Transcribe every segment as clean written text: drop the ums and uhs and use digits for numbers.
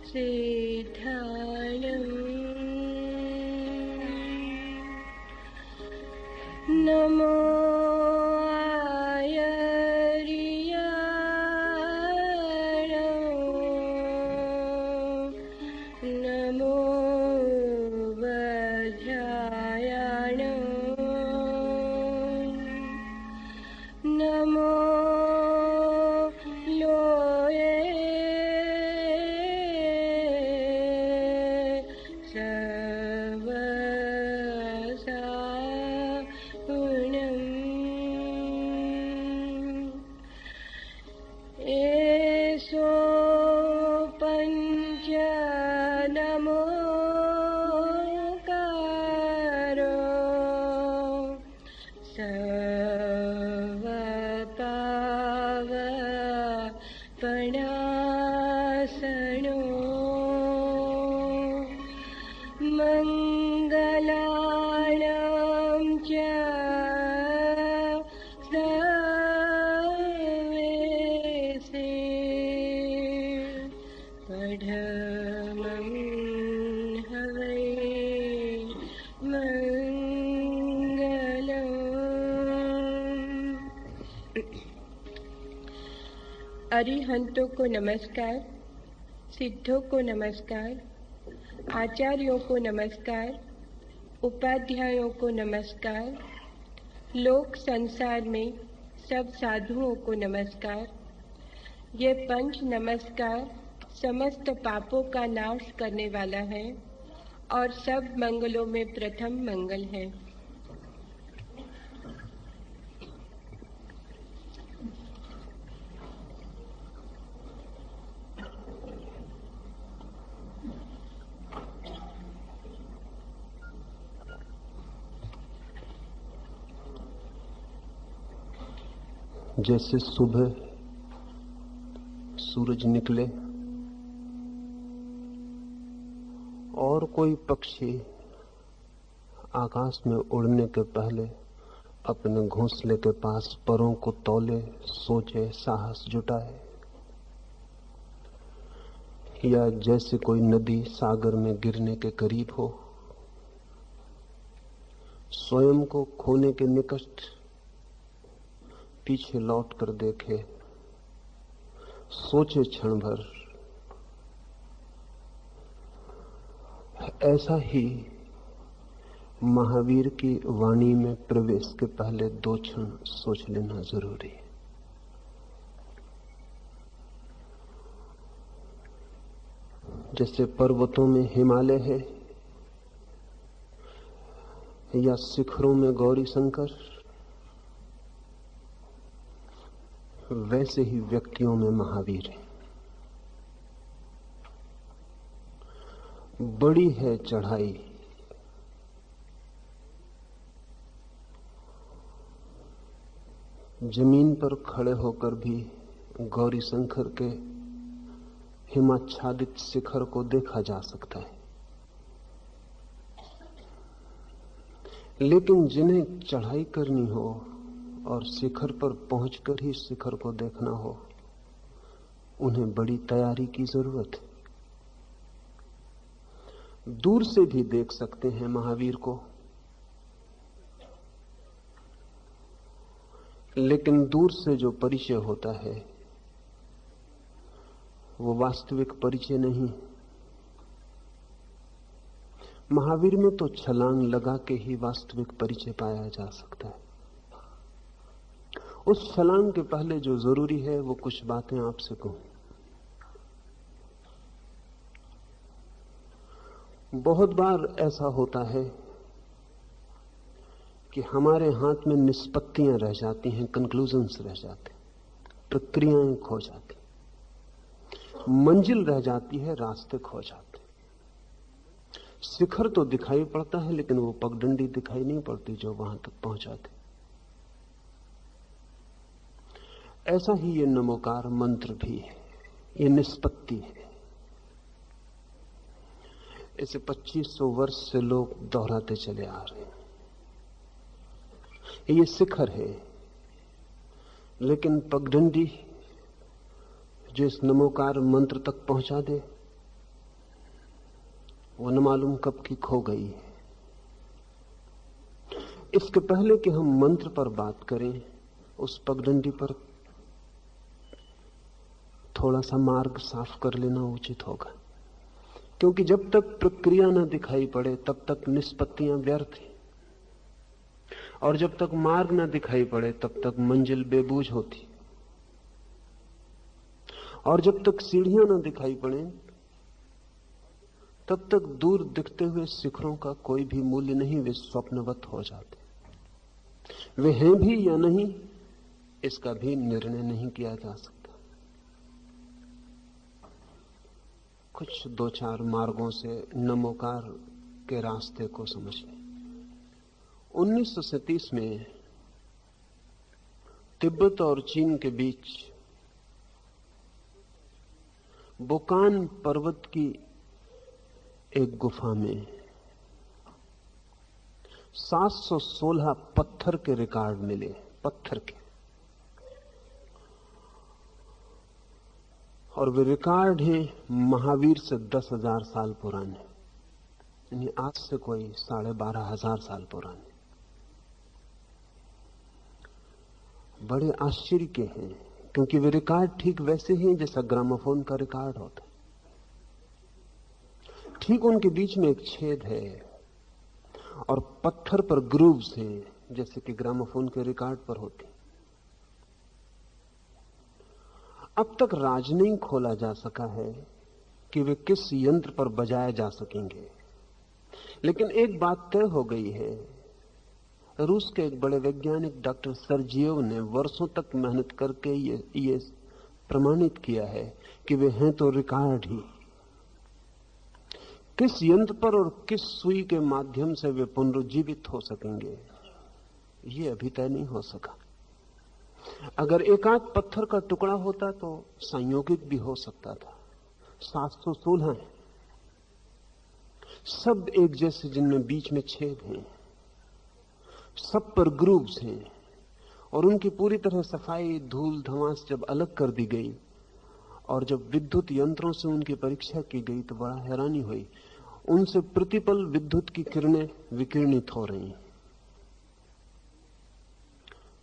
सिद्धाणं नमो नमो वज्रायण नमो लोये सर्वसाहुणम् एषो पञ्च नमोकारो सर्वपावपणासनो मङ्गलानां च सर्वेषे पठमं हवै मंगलम्। अरिहंतों को नमस्कार, सिद्धों को नमस्कार, आचार्यों को नमस्कार, उपाध्यायों को नमस्कार, लोक संसार में सब साधुओं को नमस्कार। ये पंच नमस्कार समस्त पापों का नाश करने वाला है और सब मंगलों में प्रथम मंगल है। जैसे सुबह सूरज निकले और कोई पक्षी आकाश में उड़ने के पहले अपने घोंसले के पास परों को तौले, सोचे, साहस जुटाए, या जैसे कोई नदी सागर में गिरने के करीब हो, स्वयं को खोने के निकट पीछे लौट कर देखे, सोचे क्षण भर, ऐसा ही महावीर की वाणी में प्रवेश के पहले 2 क्षण सोच लेना जरूरी है। जैसे पर्वतों में हिमालय है या शिखरों में गौरी शंकर, वैसे ही व्यक्तियों में महावीर है। बड़ी है चढ़ाई, जमीन पर खड़े होकर भी गौरी शंकर के हिमाच्छादित शिखर को देखा जा सकता है, लेकिन जिन्हें चढ़ाई करनी हो और शिखर पर पहुंचकर ही शिखर को देखना हो, उन्हें बड़ी तैयारी की जरूरत है। दूर से भी देख सकते हैं महावीर को, लेकिन दूर से जो परिचय होता है वो वास्तविक परिचय नहीं। महावीर में तो छलांग लगा के ही वास्तविक परिचय पाया जा सकता है। उस छलांग के पहले जो जरूरी है वो कुछ बातें आपसे कहूं। बहुत बार ऐसा होता है कि हमारे हाथ में निष्पत्तियां रह जाती हैं, कंक्लूजन्स रह जाते, प्रक्रियाएं खो जाती, मंजिल रह जाती है, रास्ते खो जाते। शिखर तो दिखाई पड़ता है, लेकिन वो पगडंडी दिखाई नहीं पड़ती जो वहां तक पहुंचाते। ऐसा ही ये नमोकार मंत्र भी है, ये निष्पत्ति है। इसे 2500 वर्ष से लोग दोहराते चले आ रहे हैं। ये शिखर है, लेकिन पगडंडी जो इस नमोकार मंत्र तक पहुंचा दे, वो न मालूम कब की खो गई है। इसके पहले कि हम मंत्र पर बात करें, उस पगडंडी पर थोड़ा सा मार्ग साफ कर लेना उचित होगा, क्योंकि जब तक प्रक्रिया न दिखाई पड़े तब तक निष्पत्तियां व्यर्थ हैं, और जब तक मार्ग न दिखाई पड़े तब तक मंजिल बेबूझ होती, और जब तक सीढ़ियां न दिखाई पड़े तब तक दूर दिखते हुए शिखरों का कोई भी मूल्य नहीं, वे स्वप्नवत हो जाते। वे हैं भी या नहीं, इसका भी निर्णय नहीं किया जा सकता। कुछ दो चार मार्गों से नमोकार के रास्ते को समझ लें। 1937 में तिब्बत और चीन के बीच बोकान पर्वत की एक गुफा में 716 पत्थर के रिकॉर्ड मिले, पत्थर के। और वे रिकॉर्ड हैं महावीर से 10,000 साल पुराने, यानी आज से कोई 12,500 साल पुराने। बड़े आश्चर्य के हैं, क्योंकि वे रिकॉर्ड ठीक वैसे ही जैसा ग्रामोफोन का रिकॉर्ड होता है। ठीक उनके बीच में एक छेद है और पत्थर पर ग्रूव्स हैं, जैसे कि ग्रामोफोन के रिकॉर्ड पर होती। अब तक राज नहीं खोला जा सका है कि वे किस यंत्र पर बजाए जा सकेंगे, लेकिन एक बात तय हो गई है। रूस के एक बड़े वैज्ञानिक डॉक्टर सर्जियोव ने वर्षों तक मेहनत करके ये प्रमाणित किया है कि वे हैं तो रिकॉर्ड ही। किस यंत्र पर और किस सुई के माध्यम से वे पुनरुज्जीवित हो सकेंगे, ये अभी तय नहीं हो सका। अगर एकाध पत्थर का टुकड़ा होता तो संयोगिक भी हो सकता था। 716 है, सब एक जैसे, जिनमें बीच में छेद हैं, सब पर ग्रूव्स हैं, और उनकी पूरी तरह सफाई, धूल धमास जब अलग कर दी गई और जब विद्युत यंत्रों से उनकी परीक्षा की गई तो बड़ा हैरानी हुई। उनसे प्रतिपल विद्युत की किरणें विकिरणित हो रही।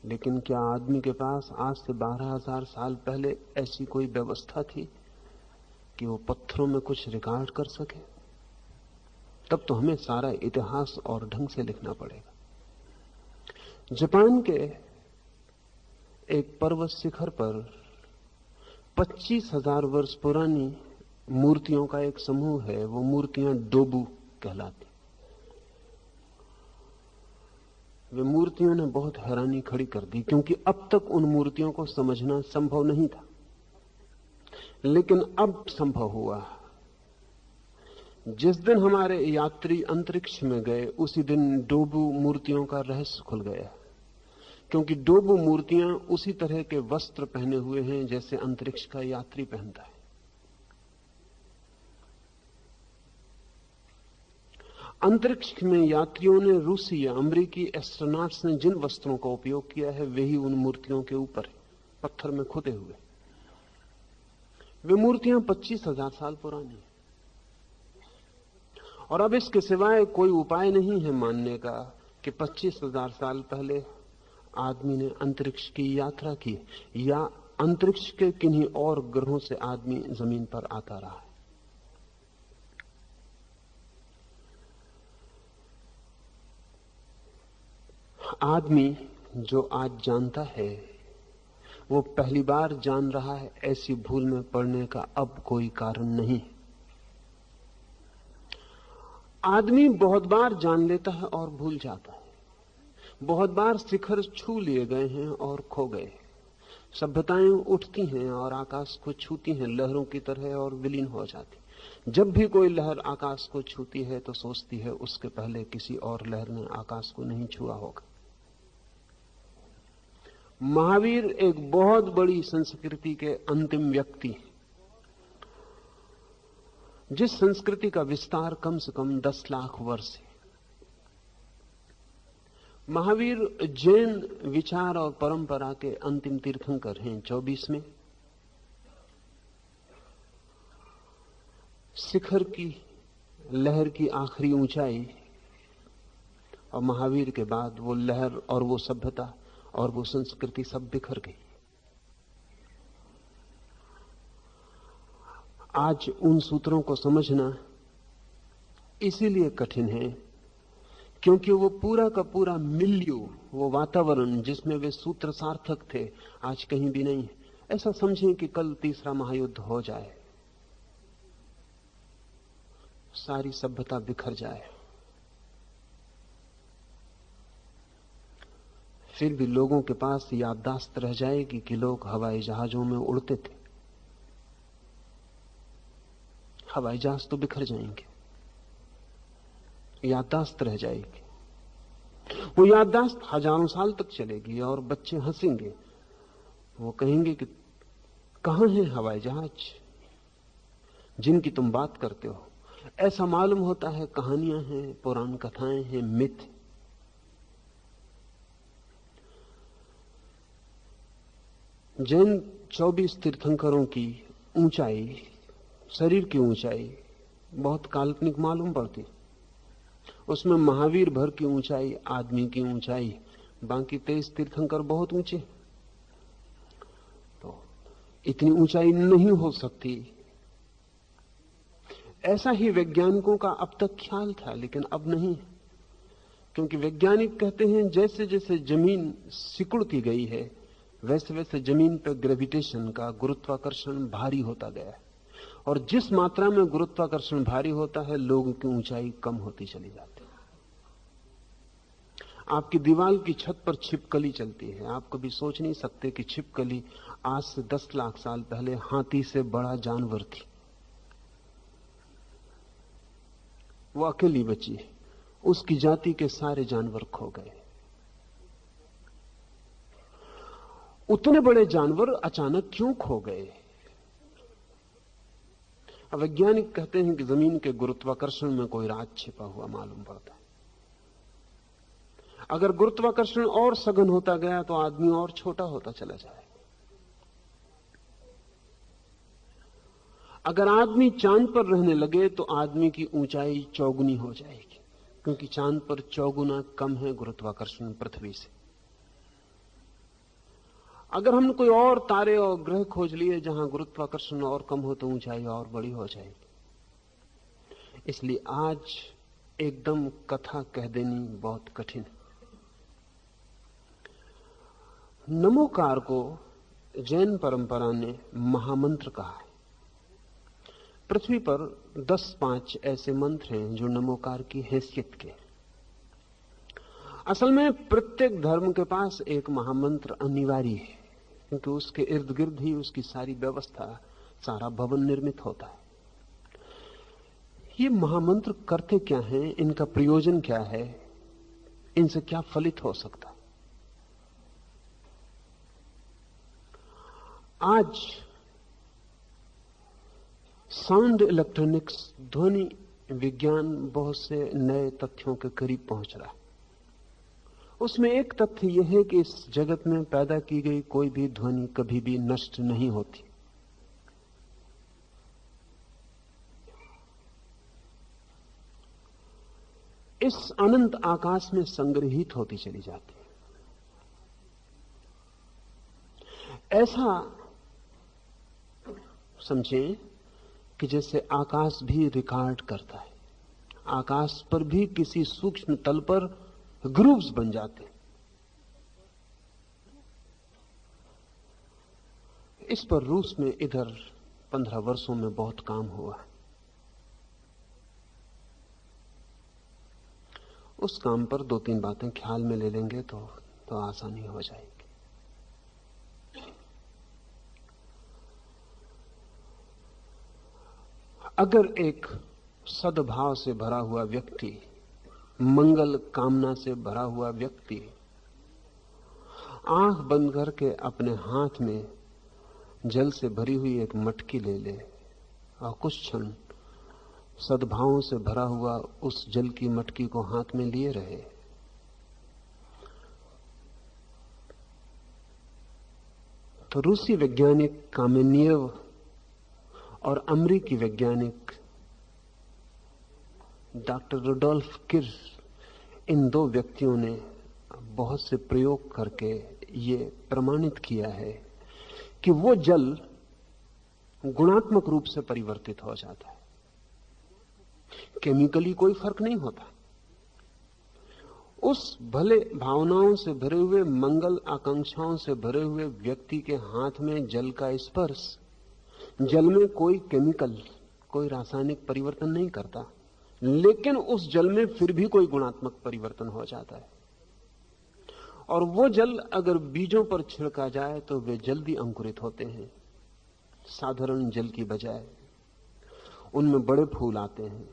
लेकिन क्या आदमी के पास आज से 12,000 साल पहले ऐसी कोई व्यवस्था थी कि वो पत्थरों में कुछ रिकॉर्ड कर सके? तब तो हमें सारा इतिहास और ढंग से लिखना पड़ेगा। जापान के एक पर्वत शिखर पर 25,000 वर्ष पुरानी मूर्तियों का एक समूह है। वो मूर्तियां डोबू कहलाती। वे मूर्तियों ने बहुत हैरानी खड़ी कर दी, क्योंकि अब तक उन मूर्तियों को समझना संभव नहीं था, लेकिन अब संभव हुआ। जिस दिन हमारे यात्री अंतरिक्ष में गए उसी दिन डोबू मूर्तियों का रहस्य खुल गया, क्योंकि डोबू मूर्तियां उसी तरह के वस्त्र पहने हुए हैं जैसे अंतरिक्ष का यात्री पहनता है। अंतरिक्ष में यात्रियों ने, रूसी या अमेरिकी एस्ट्रोनॉट्स ने जिन वस्त्रों का उपयोग किया है वही उन मूर्तियों के ऊपर है, पत्थर में खुदे हुए। वे मूर्तियां 25,000 साल पुरानी हैं, और अब इसके सिवाय कोई उपाय नहीं है मानने का कि 25,000 साल पहले आदमी ने अंतरिक्ष की यात्रा की, या अंतरिक्ष के किन्हीं और ग्रहों से आदमी जमीन पर आता रहा है। आदमी जो आज जानता है वो पहली बार जान रहा है, ऐसी भूल में पड़ने का अब कोई कारण नहीं। आदमी बहुत बार जान लेता है और भूल जाता है। बहुत बार शिखर छू लिए गए हैं और खो गए। सभ्यताएं उठती हैं और आकाश को छूती हैं लहरों की तरह और विलीन हो जाती। जब भी कोई लहर आकाश को छूती है तो सोचती है उसके पहले किसी और लहर ने आकाश को नहीं छुआ होगा। महावीर एक बहुत बड़ी संस्कृति के अंतिम व्यक्ति हैं, जिस संस्कृति का विस्तार कम से कम 10 लाख वर्ष है। महावीर जैन विचार और परंपरा के अंतिम तीर्थंकर हैं। 24 में शिखर की लहर की आखिरी ऊंचाई, और महावीर के बाद वो लहर और वो सभ्यता और वो संस्कृति सब बिखर गई। आज उन सूत्रों को समझना इसीलिए कठिन है क्योंकि वो पूरा का पूरा मिल्यू, वो वातावरण जिसमें वे सूत्र सार्थक थे, आज कहीं भी नहीं है। ऐसा समझें कि कल तीसरा महायुद्ध हो जाए, सारी सभ्यता बिखर जाए, फिर भी लोगों के पास याददाश्त रह जाएगी कि लोग हवाई जहाजों में उड़ते थे। हवाई जहाज तो बिखर जाएंगे, याददाश्त रह जाएगी। वो याददाश्त हजारों साल तक चलेगी और बच्चे हंसेंगे। वो कहेंगे कि कहां है हवाई जहाज जिनकी तुम बात करते हो? ऐसा मालूम होता है कहानियां हैं, पुराण कथाएं हैं, मिथ। जैन 24 तीर्थंकरों की ऊंचाई, शरीर की ऊंचाई बहुत काल्पनिक मालूम पड़ती। उसमें महावीर भर की ऊंचाई आदमी की ऊंचाई, बाकी 23 तीर्थंकर बहुत ऊंचे। तो इतनी ऊंचाई नहीं हो सकती, ऐसा ही वैज्ञानिकों का अब तक ख्याल था, लेकिन अब नहीं। क्योंकि वैज्ञानिक कहते हैं जैसे जैसे जमीन सिकुड़ती गई है वैसे वैसे जमीन पर ग्रेविटेशन का, गुरुत्वाकर्षण भारी होता गया है, और जिस मात्रा में गुरुत्वाकर्षण भारी होता है लोगों की ऊंचाई कम होती चली जाती है। आपकी दीवार की छत पर छिपकली चलती है, आप कभी सोच नहीं सकते कि छिपकली आज से 10 लाख साल पहले हाथी से बड़ा जानवर थी। वो अकेली बची, उसकी जाति के सारे जानवर खो गए। उतने बड़े जानवर अचानक क्यों खो गए? वैज्ञानिक कहते हैं कि जमीन के गुरुत्वाकर्षण में कोई राज छिपा हुआ मालूम पड़ता है। अगर गुरुत्वाकर्षण और सघन होता गया तो आदमी और छोटा होता चला जाए। अगर आदमी चांद पर रहने लगे तो आदमी की ऊंचाई चौगुनी हो जाएगी, क्योंकि चांद पर चौगुना कम है गुरुत्वाकर्षण पृथ्वी से। अगर हमने कोई और तारे और ग्रह खोज लिए जहां गुरुत्वाकर्षण और कम हो तो ऊंचाई और बड़ी हो जाएगी। इसलिए आज एकदम कथा कह देनी बहुत कठिन है। नमोकार को जैन परंपरा ने महामंत्र कहा है। पृथ्वी पर 10-5 ऐसे मंत्र हैं जो नमोकार की हैसियत के। असल में प्रत्येक धर्म के पास एक महामंत्र अनिवार्य है, क्योंकि उसके इर्द गिर्द ही उसकी सारी व्यवस्था, सारा भवन निर्मित होता है। ये महामंत्र करते क्या हैं, इनका प्रयोजन क्या है, इनसे क्या फलित हो सकता है? आज साउंड इलेक्ट्रॉनिक्स, ध्वनि विज्ञान बहुत से नए तथ्यों के करीब पहुंच रहा है। उसमें एक तथ्य यह है कि इस जगत में पैदा की गई कोई भी ध्वनि कभी भी नष्ट नहीं होती। इस अनंत आकाश में संग्रहित होती चली जाती है। ऐसा समझें कि जैसे आकाश भी रिकॉर्ड करता है, आकाश पर भी किसी सूक्ष्म तल पर ग्रूव्स बन जाते। इस पर रूस में इधर 15 वर्षों में बहुत काम हुआ। उस काम पर 2-3 बातें ख्याल में ले लेंगे तो आसानी हो जाएगी। अगर एक सद्भाव से भरा हुआ व्यक्ति, मंगल कामना से भरा हुआ व्यक्ति आंख बंद करके अपने हाथ में जल से भरी हुई एक मटकी ले ले और कुछ क्षण सद्भावों से भरा हुआ उस जल की मटकी को हाथ में लिए रहे, तो रूसी वैज्ञानिक कामेनियव और अमेरिकी वैज्ञानिक डॉक्टर रुडोल्फ किर्श, इन दो व्यक्तियों ने बहुत से प्रयोग करके ये प्रमाणित किया है कि वो जल गुणात्मक रूप से परिवर्तित हो जाता है। केमिकली कोई फर्क नहीं होता। उस भले भावनाओं से भरे हुए, मंगल आकांक्षाओं से भरे हुए व्यक्ति के हाथ में जल का स्पर्श, जल में कोई केमिकल, कोई रासायनिक परिवर्तन नहीं करता, लेकिन उस जल में फिर भी कोई गुणात्मक परिवर्तन हो जाता है। और वो जल अगर बीजों पर छिड़का जाए तो वे जल्दी अंकुरित होते हैं, साधारण जल की बजाय। उनमें बड़े फूल आते हैं,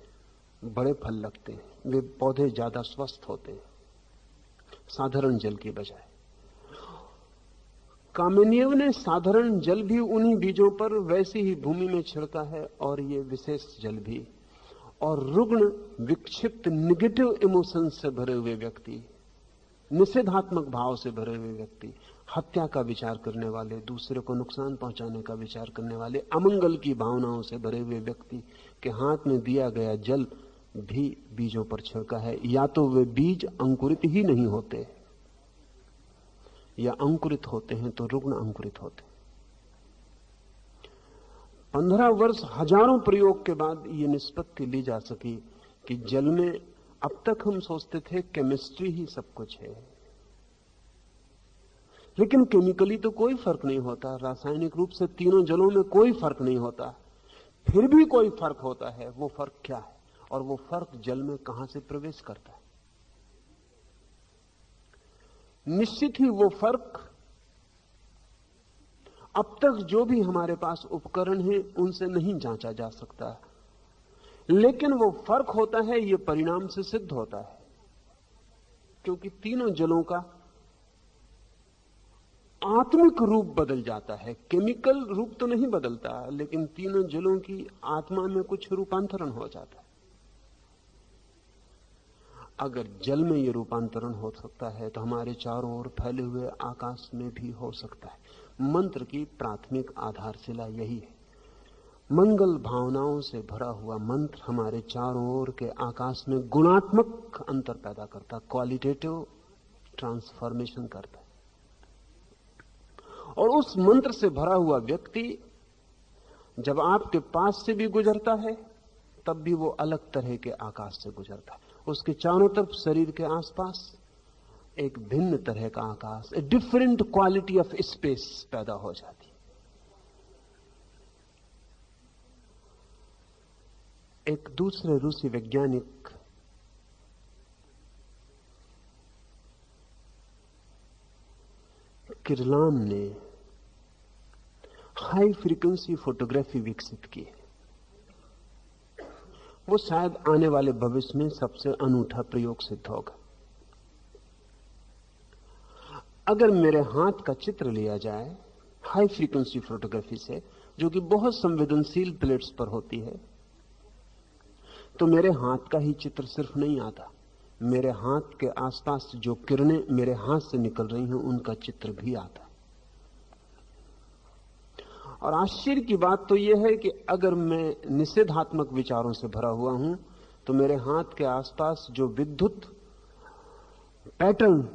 बड़े फल लगते हैं, वे पौधे ज्यादा स्वस्थ होते हैं साधारण जल की बजाय। कामेनियव ने साधारण जल भी उन्हीं बीजों पर वैसी ही भूमि में छिड़का है, और ये विशेष जल भी। और रुग्ण, विक्षिप्त, निगेटिव इमोशंस से भरे हुए व्यक्ति, निषेधात्मक भाव से भरे हुए व्यक्ति, हत्या का विचार करने वाले, दूसरे को नुकसान पहुंचाने का विचार करने वाले, अमंगल की भावनाओं से भरे हुए व्यक्ति के हाथ में दिया गया जल भी बीजों पर छिड़का है। या तो वे बीज अंकुरित ही नहीं होते, या अंकुरित होते हैं तो रुग्ण अंकुरित होते। 15 वर्ष, हजारों प्रयोग के बाद ये निष्पत्ति ली जा सकी कि जल में, अब तक हम सोचते थे केमिस्ट्री ही सब कुछ है, लेकिन केमिकली तो कोई फर्क नहीं होता, रासायनिक रूप से तीनों जलों में कोई फर्क नहीं होता। फिर भी कोई फर्क होता है। वो फर्क क्या है, और वो फर्क जल में कहां से प्रवेश करता है? निश्चित ही वो फर्क अब तक जो भी हमारे पास उपकरण हैं उनसे नहीं जांचा जा सकता, लेकिन वो फर्क होता है, ये परिणाम से सिद्ध होता है। क्योंकि तीनों जलों का आत्मिक रूप बदल जाता है, केमिकल रूप तो नहीं बदलता, लेकिन तीनों जलों की आत्मा में कुछ रूपांतरण हो जाता है। अगर जल में ये रूपांतरण हो सकता है तो हमारे चारों ओर फैले हुए आकाश में भी हो सकता है। मंत्र की प्राथमिक आधारशिला यही है। मंगल भावनाओं से भरा हुआ मंत्र हमारे चारों ओर के आकाश में गुणात्मक अंतर पैदा करता, क्वालिटेटिव ट्रांसफॉर्मेशन करता है। और उस मंत्र से भरा हुआ व्यक्ति जब आपके पास से भी गुजरता है तब भी वो अलग तरह के आकाश से गुजरता है। उसके चारों तरफ, शरीर के आसपास एक भिन्न तरह का आकाश, a different quality of space पैदा हो जाती। एक दूसरे रूसी वैज्ञानिक किरलान ने हाई फ्रीक्वेंसी फोटोग्राफी विकसित की। वो शायद आने वाले भविष्य में सबसे अनूठा प्रयोग सिद्ध होगा। अगर मेरे हाथ का चित्र लिया जाए हाई फ्रीक्वेंसी फोटोग्राफी से, जो कि बहुत संवेदनशील प्लेट्स पर होती है, तो मेरे हाथ का ही चित्र सिर्फ नहीं आता, मेरे हाथ के आसपास जो किरणें मेरे हाथ से निकल रही हैं उनका चित्र भी आता। और आश्चर्य की बात तो यह है कि अगर मैं निषेधात्मक विचारों से भरा हुआ हूं तो मेरे हाथ के आसपास जो विद्युत पैटर्न,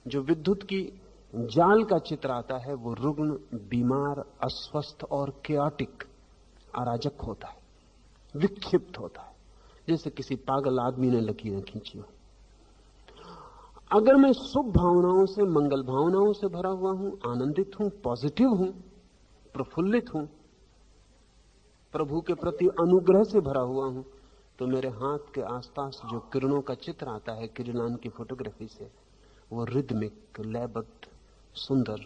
जो विद्युत की जाल का चित्र आता है, वो रुग्ण, बीमार, अस्वस्थ और केओटिक, अराजक होता है, विक्षिप्त होता है, जैसे किसी पागल आदमी ने लकीरें खींची हो। अगर मैं शुभ भावनाओं से, मंगल भावनाओं से भरा हुआ हूं, आनंदित हूं, पॉजिटिव हूं, प्रफुल्लित हूं, प्रभु के प्रति अनुग्रह से भरा हुआ हूं, तो मेरे हाथ के आसपास जो किरणों का चित्र आता है किरलान की फोटोग्राफी से, वो रिदमिक, लयबद्ध, सुंदर,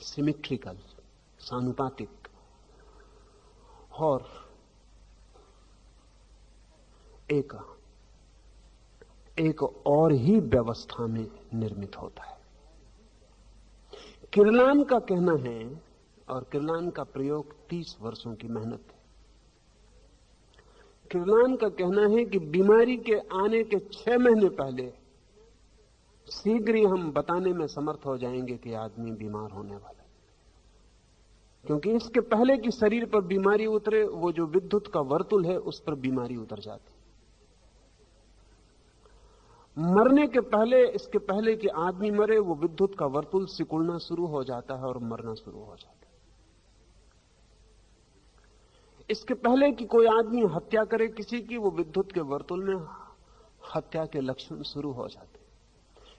सिमेट्रिकल, सानुपातिक और एक और ही व्यवस्था में निर्मित होता है। किरलान का कहना है, और किरलान का प्रयोग 30 वर्षों की मेहनत है। किरलान का कहना है कि बीमारी के आने के 6 महीने पहले शीघ्र ही हम बताने में समर्थ हो जाएंगे कि आदमी बीमार होने वाला है। क्योंकि इसके पहले कि शरीर पर बीमारी उतरे, वो जो विद्युत का वर्तुल है उस पर बीमारी उतर जाती। मरने के पहले, इसके पहले कि आदमी मरे, वो विद्युत का वर्तुल सिकुड़ना शुरू हो जाता है और मरना शुरू हो जाता है। इसके पहले कि कोई आदमी हत्या करे किसी की, वो विद्युत के वर्तुल में हत्या के लक्षण शुरू हो जाते।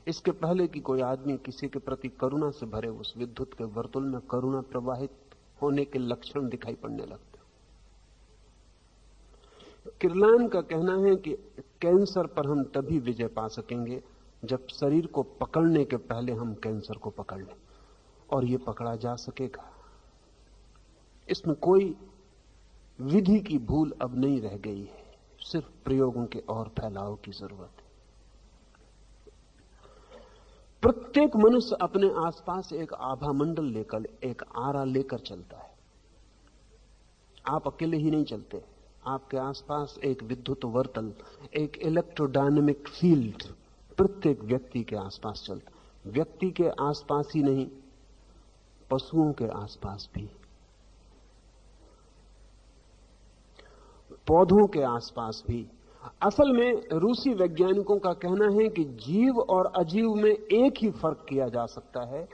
इसके पहले कि कोई आदमी किसी के प्रति करुणा से भरे, उस विद्युत के वर्तुल में करुणा प्रवाहित होने के लक्षण दिखाई पड़ने लगते। किरलान का कहना है कि कैंसर पर हम तभी विजय पा सकेंगे जब शरीर को पकड़ने के पहले हम कैंसर को पकड़ लें, और यह पकड़ा जा सकेगा। इसमें कोई विधि की भूल अब नहीं रह गई है, सिर्फ प्रयोगों के और फैलाव की जरूरत है। प्रत्येक मनुष्य अपने आसपास एक आभा मंडल लेकर, एक आरा लेकर चलता है। आप अकेले ही नहीं चलते, आपके आसपास एक विद्युत वर्तल, एक इलेक्ट्रोडायनेमिक फील्ड प्रत्येक व्यक्ति के आसपास चलता। व्यक्ति के आसपास ही नहीं, पशुओं के आसपास भी, पौधों के आसपास भी। असल में रूसी वैज्ञानिकों का कहना है कि जीव और अजीव में एक ही फर्क किया जा सकता है,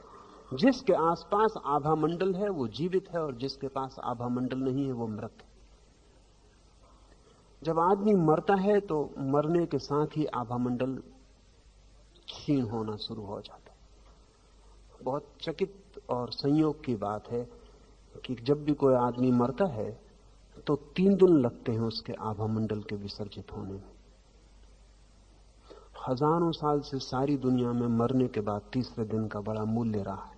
जिसके आसपास आभा मंडल है वो जीवित है, और जिसके पास आभा मंडल नहीं है वो मृत है। जब आदमी मरता है तो मरने के साथ ही आभा मंडल क्षीण होना शुरू हो जाता है। बहुत चकित और संयोग की बात है कि जब भी कोई आदमी मरता है तो 3 दिन लगते हैं उसके आभा मंडल के विसर्जित होने में। हजारों साल से सारी दुनिया में मरने के बाद तीसरे दिन का बड़ा मूल्य रहा है।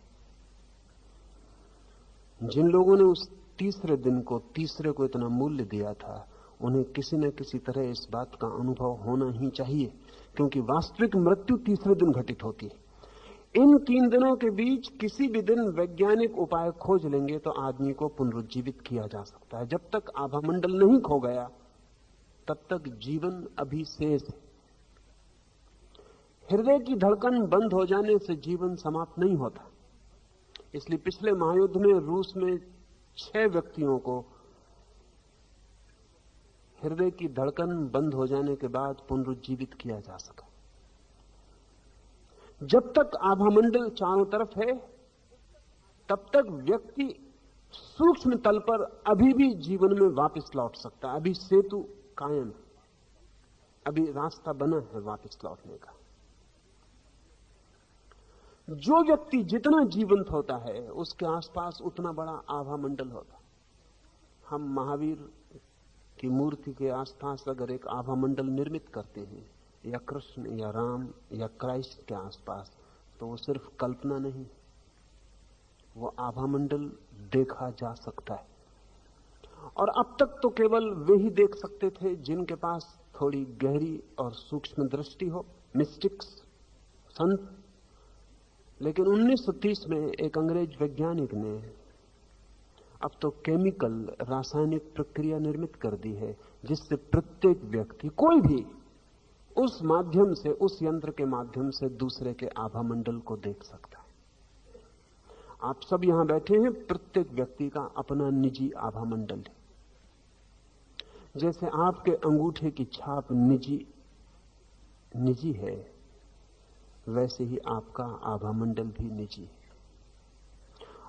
जिन लोगों ने उस तीसरे दिन को, तीसरे को इतना मूल्य दिया था, उन्हें किसी न किसी तरह इस बात का अनुभव होना ही चाहिए, क्योंकि वास्तविक मृत्यु तीसरे दिन घटित होती है। इन 3 दिनों के बीच किसी भी दिन वैज्ञानिक उपाय खोज लेंगे तो आदमी को पुनरुज्जीवित किया जा सकता है। जब तक आभामंडल नहीं खो गया तब तक जीवन अभी शेष है। हृदय की धड़कन बंद हो जाने से जीवन समाप्त नहीं होता। इसलिए पिछले महायुद्ध में रूस में 6 व्यक्तियों को हृदय की धड़कन बंद हो जाने के बाद पुनरुज्जीवित किया जा सका। जब तक आभामंडल चारों तरफ है तब तक व्यक्ति सूक्ष्म तल पर अभी भी जीवन में वापस लौट सकता है। अभी सेतु कायम है, अभी रास्ता बना है वापस लौटने का। जो व्यक्ति जितना जीवंत होता है उसके आसपास उतना बड़ा आभामंडल होता। हम महावीर की मूर्ति के आसपास अगर एक आभामंडल निर्मित करते हैं, या कृष्ण या राम या क्राइस्ट के आसपास, तो वो सिर्फ कल्पना नहीं, वो आभामंडल देखा जा सकता है। और अब तक तो केवल वे ही देख सकते थे जिनके पास थोड़ी गहरी और सूक्ष्म दृष्टि हो, मिस्टिक्स, संत। लेकिन 1930 में एक अंग्रेज वैज्ञानिक ने अब तो केमिकल, रासायनिक प्रक्रिया निर्मित कर दी है जिससे प्रत्येक व्यक्ति, कोई भी, उस माध्यम से, उस यंत्र के माध्यम से दूसरे के आभामंडल को देख सकता है। आप सब यहां बैठे हैं, प्रत्येक व्यक्ति का अपना निजी आभामंडल है। जैसे आपके अंगूठे की छाप निजी है, वैसे ही आपका आभामंडल भी निजी है।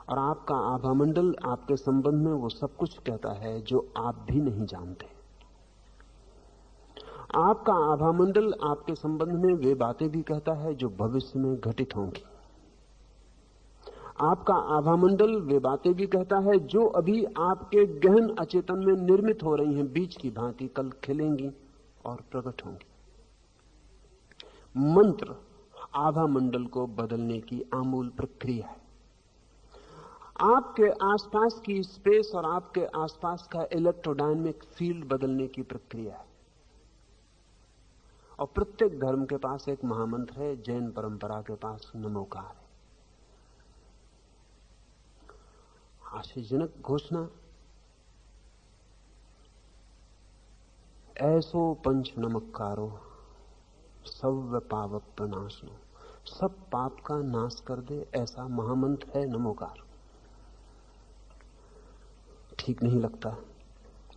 और आपका आभामंडल आपके संबंध में वो सब कुछ कहता है जो आप भी नहीं जानते। आपका आभामंडल आपके संबंध में वे बातें भी कहता है जो भविष्य में घटित होंगी। आपका आभामंडल वे बातें भी कहता है जो अभी आपके गहन अचेतन में निर्मित हो रही हैं, बीज की भांति कल खिलेंगी और प्रकट होंगी। मंत्र आभामंडल को बदलने की आमूल प्रक्रिया है। आपके आसपास की स्पेस और आपके आसपास का इलेक्ट्रोडायनेमिक फील्ड बदलने की प्रक्रिया है। और प्रत्येक धर्म के पास एक महामंत्र है। जैन परंपरा के पास नमोकार है। आश्चर्यजनक घोषणा, ऐसो पंच नमक्कारो सव्य पाप प्रनाशनो, सब पाप का नाश कर दे, ऐसा महामंत्र है नमोकार। ठीक नहीं लगता,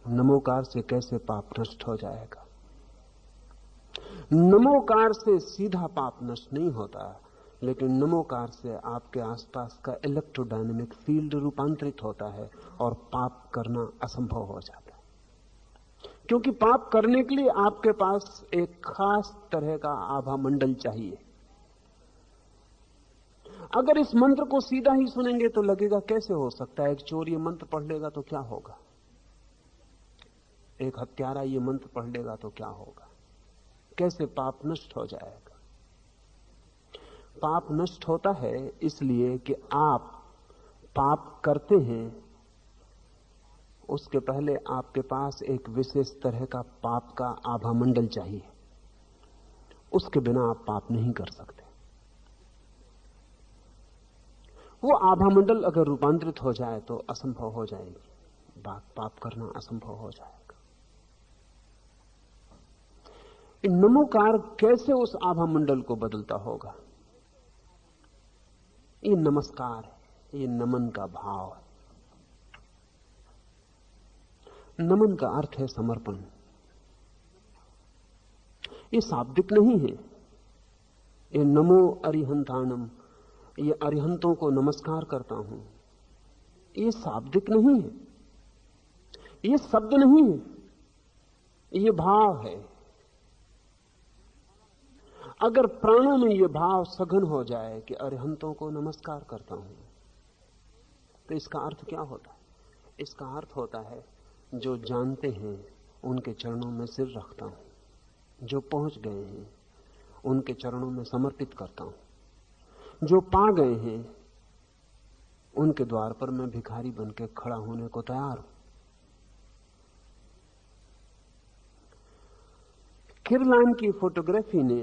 नमोकार से कैसे पाप नष्ट हो जाएगा। नमोकार से सीधा पाप नष्ट नहीं होता, लेकिन नमोकार से आपके आसपास का इलेक्ट्रोडायनेमिक फील्ड रूपांतरित होता है और पाप करना असंभव हो जाता है। क्योंकि पाप करने के लिए आपके पास एक खास तरह का आभा मंडल चाहिए। अगर इस मंत्र को सीधा ही सुनेंगे तो लगेगा कैसे हो सकता है, एक चोर ये मंत्र पढ़ लेगा तो क्या होगा, एक हत्यारा ये मंत्र पढ़ लेगा तो क्या होगा, कैसे पाप नष्ट हो जाएगा। पाप नष्ट होता है इसलिए कि आप पाप करते हैं, उसके पहले आपके पास एक विशेष तरह का पाप का आभा मंडल चाहिए, उसके बिना आप पाप नहीं कर सकते। वो आभा मंडल अगर रूपांतरित हो जाए तो असंभव हो जाएगी, पाप करना असंभव हो जाएगा। नमोकार कैसे उस आभा मंडल को बदलता होगा? ये नमस्कार है, ये नमन का भाव है। नमन का अर्थ है समर्पण। ये शाब्दिक नहीं है। ये नमो अरिहंताणम, ये अरिहंतों को नमस्कार करता हूं, ये शाब्दिक नहीं है, ये शब्द नहीं है, ये भाव है। अगर प्राणों में यह भाव सघन हो जाए कि अरिहंतों को नमस्कार करता हूं, तो इसका अर्थ क्या होता है? इसका अर्थ होता है जो जानते हैं उनके चरणों में सिर रखता हूं, जो पहुंच गए हैं उनके चरणों में समर्पित करता हूं, जो पा गए हैं उनके द्वार पर मैं भिखारी बनकर खड़ा होने को तैयार हूं। किरलान की फोटोग्राफी ने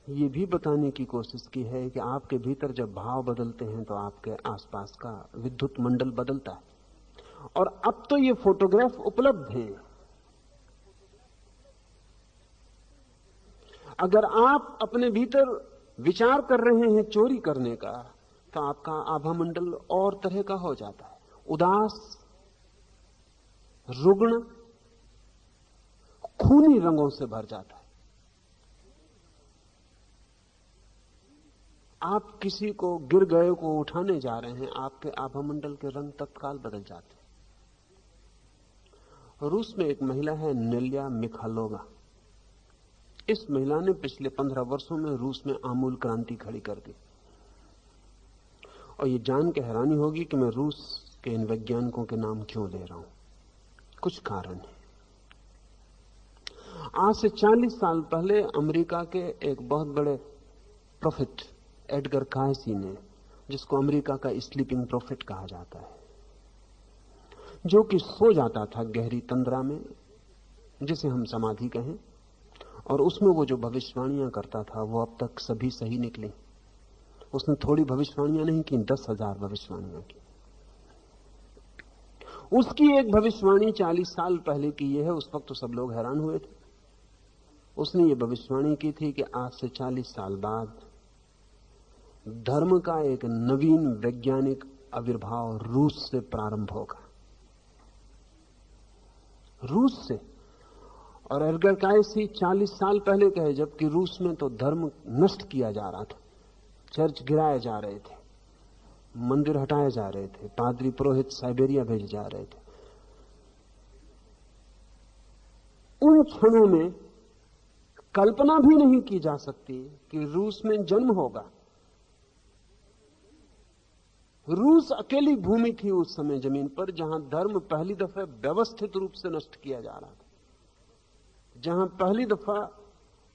यह भी बताने की कोशिश की है कि आपके भीतर जब भाव बदलते हैं तो आपके आसपास का विद्युत मंडल बदलता है। और अब तो ये फोटोग्राफ उपलब्ध हैं। अगर आप अपने भीतर विचार कर रहे हैं चोरी करने का, तो आपका आभा मंडल और तरह का हो जाता है, उदास, रुग्ण, खूनी रंगों से भर जाता है। आप किसी को गिर गए को उठाने जा रहे हैं, आपके आभा मंडल के रंग तत्काल बदल जाते हैं। रूस में एक महिला है नेल्या मिखालोवा। इस महिला ने पिछले 15 वर्षों में रूस में आमूल क्रांति खड़ी कर दी। और ये जान के हैरानी होगी कि मैं रूस के इन वैज्ञानिकों के नाम क्यों ले रहा हूं। कुछ कारण है। आज से 40 साल पहले अमेरिका के एक बहुत बड़े प्रोफेट एडगर कायसी ने, जिसको अमेरिका का स्लीपिंग प्रोफेट कहा जाता है, जो कि सो जाता था गहरी तंद्रा में, जिसे हम समाधि कहें, और उसमें वो जो भविष्यवाणियां करता था वो अब तक सभी सही निकली। उसने थोड़ी भविष्यवाणियां नहीं की, 10,000 भविष्यवाणियां की। उसकी एक भविष्यवाणी 40 साल पहले की यह है, उस वक्त तो सब लोग हैरान हुए थे। उसने ये भविष्यवाणी की थी कि आज से 40 साल बाद धर्म का एक नवीन वैज्ञानिक आविर्भाव रूस से प्रारंभ होगा, रूस से। और एडगर कायसी 40 साल पहले कहे, जबकि रूस में तो धर्म नष्ट किया जा रहा था, चर्च गिराए जा रहे थे, मंदिर हटाए जा रहे थे, पादरी पुरोहित साइबेरिया भेजे जा रहे थे। उन क्षणों में कल्पना भी नहीं की जा सकती कि रूस में जन्म होगा। रूस अकेली भूमि थी उस समय जमीन पर जहां धर्म पहली दफा व्यवस्थित रूप से नष्ट किया जा रहा था, जहां पहली दफा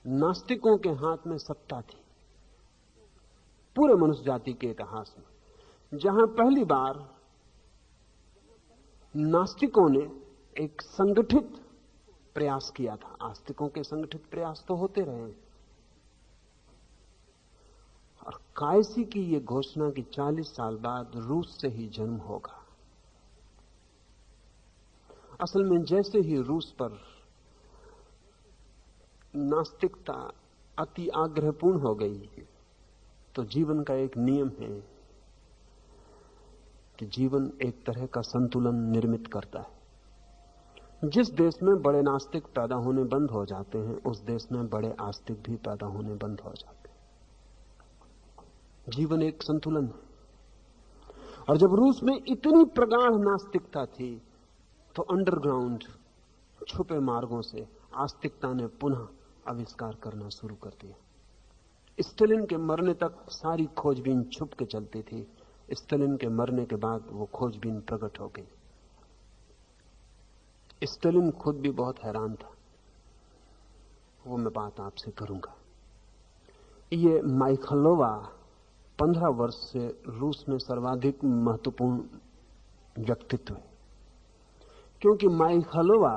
नास्तिकों के हाथ में सत्ता थी पूरे मनुष्य जाति के इतिहास में, जहां पहली बार नास्तिकों ने एक संगठित प्रयास किया था। आस्तिकों के संगठित प्रयास तो होते रहे, और कायसी की यह घोषणा कि 40 साल बाद रूस से ही जन्म होगा। असल में जैसे ही रूस पर नास्तिकता अति आग्रहपूर्ण हो गई, तो जीवन का एक नियम है कि जीवन एक तरह का संतुलन निर्मित करता है। जिस देश में बड़े नास्तिक पैदा होने बंद हो जाते हैं, उस देश में बड़े आस्तिक भी पैदा होने बंद हो जाते हैं। जीवन एक संतुलन है। और जब रूस में इतनी प्रगाढ़ नास्तिकता थी, तो अंडरग्राउंड छुपे मार्गों से आस्तिकता ने पुनः आविष्कार करना शुरू कर दिया। स्टालिन के मरने तक सारी खोजबीन छुप के चलती थी। स्टालिन के मरने के बाद वो खोजबीन प्रकट हो गई। स्टालिन खुद भी बहुत हैरान था, वो मैं बात आपसे करूंगा। ये माइखलोवा 15 वर्ष से रूस में सर्वाधिक महत्वपूर्ण व्यक्तित्व है, क्योंकि माइखलोवा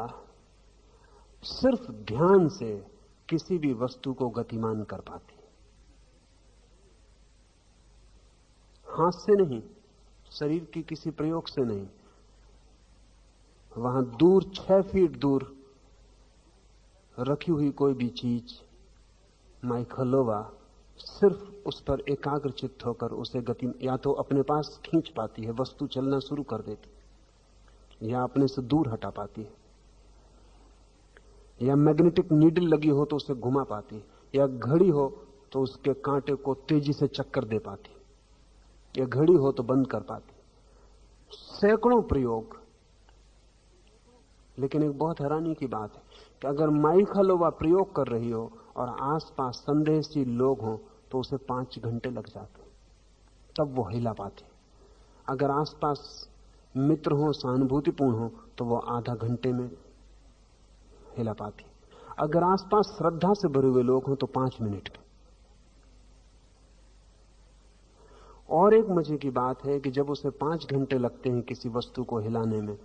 सिर्फ ध्यान से किसी भी वस्तु को गतिमान कर पाती, हाथ से नहीं, शरीर की किसी प्रयोग से नहीं। वहां दूर 6 फीट दूर रखी हुई कोई भी चीज, माइखलोवा सिर्फ उस पर एकाग्रचित्त होकर उसे गति या तो अपने पास खींच पाती है, वस्तु चलना शुरू कर देती, या अपने से दूर हटा पाती है, या मैग्नेटिक नीडल लगी हो तो उसे घुमा पाती, या घड़ी हो तो उसके कांटे को तेजी से चक्कर दे पाती, या घड़ी हो तो बंद कर पाती। सैकड़ों प्रयोग। लेकिन एक बहुत हैरानी की बात है कि अगर माइखलोवा प्रयोग कर रही हो और आसपास संदेहशील लोग हों तो उसे 5 घंटे लग जाते, तब वो हिला पाती। अगर आसपास मित्र हो, सहानुभूतिपूर्ण हो, तो वो आधा घंटे में हिला पाती। अगर आसपास श्रद्धा से भरे हुए लोग हों तो 5 मिनट में। और एक मजे की बात है कि जब उसे 5 घंटे लगते हैं किसी वस्तु को हिलाने में,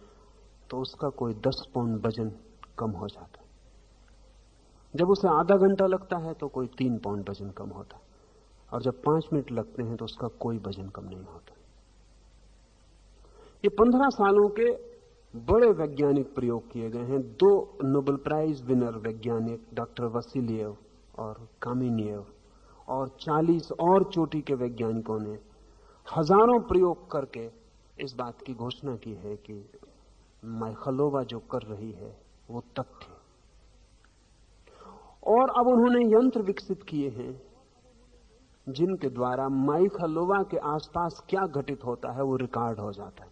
तो उसका कोई 10 पाउंड वजन कम हो जाता है। जब उसे आधा घंटा लगता है तो कोई 3 पाउंड वजन कम होता है, और जब 5 मिनट लगते हैं तो उसका कोई वजन कम नहीं होता। ये 15 सालों के बड़े वैज्ञानिक प्रयोग किए गए हैं। 2 नोबेल प्राइज विनर वैज्ञानिक डॉक्टर वसीलिएव और कामिनिएव और 40 और चोटी के वैज्ञानिकों ने हजारों प्रयोग करके इस बात की घोषणा की है कि माइखलोवा जो कर रही है वो तथ्य। और अब उन्होंने यंत्र विकसित किए हैं जिनके द्वारा माइखलोवा के आसपास क्या घटित होता है वो रिकॉर्ड हो जाता है।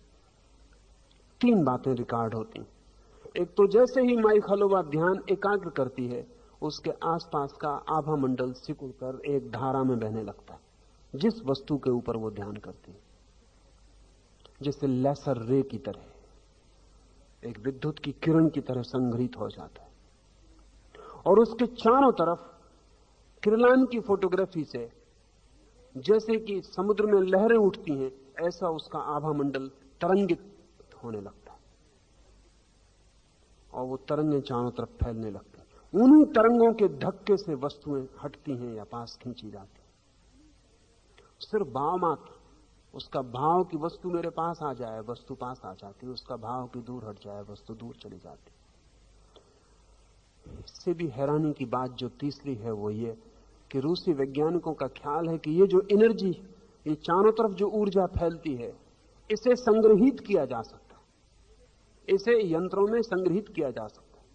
3 बातें रिकॉर्ड होती। एक तो जैसे ही माइखलोवा ध्यान एकाग्र करती है, उसके आसपास का आभा मंडल सिकुड़कर एक धारा में बहने लगता है, जिस वस्तु के ऊपर वो ध्यान करती है, जैसे लेसर रे की तरह, एक विद्युत की किरण की तरह संग्रहित हो जाता है। और उसके चारों तरफ किरलान की फोटोग्राफी से जैसे कि समुद्र में लहरें उठती हैं, ऐसा उसका आभा मंडल तरंगित होने लगता है, और वो तरंगें चारों तरफ फैलने लगती हैं। उन्हीं तरंगों के धक्के से वस्तुएं हटती हैं या पास खींची जाती हैं। सिर्फ भाव मात्र, उसका भाव की वस्तु मेरे पास आ जाए, वस्तु पास आ जाती, उसका भाव की दूर हट जाए, वस्तु दूर चली जाती। इससे भी हैरानी की बात जो तीसरी है वो ये कि रूसी वैज्ञानिकों का ख्याल है कि ये जो एनर्जी, ये चारों तरफ जो ऊर्जा फैलती है, इसे संग्रहित किया जा सकता है, इसे यंत्रों में संग्रहित किया जा सकता है।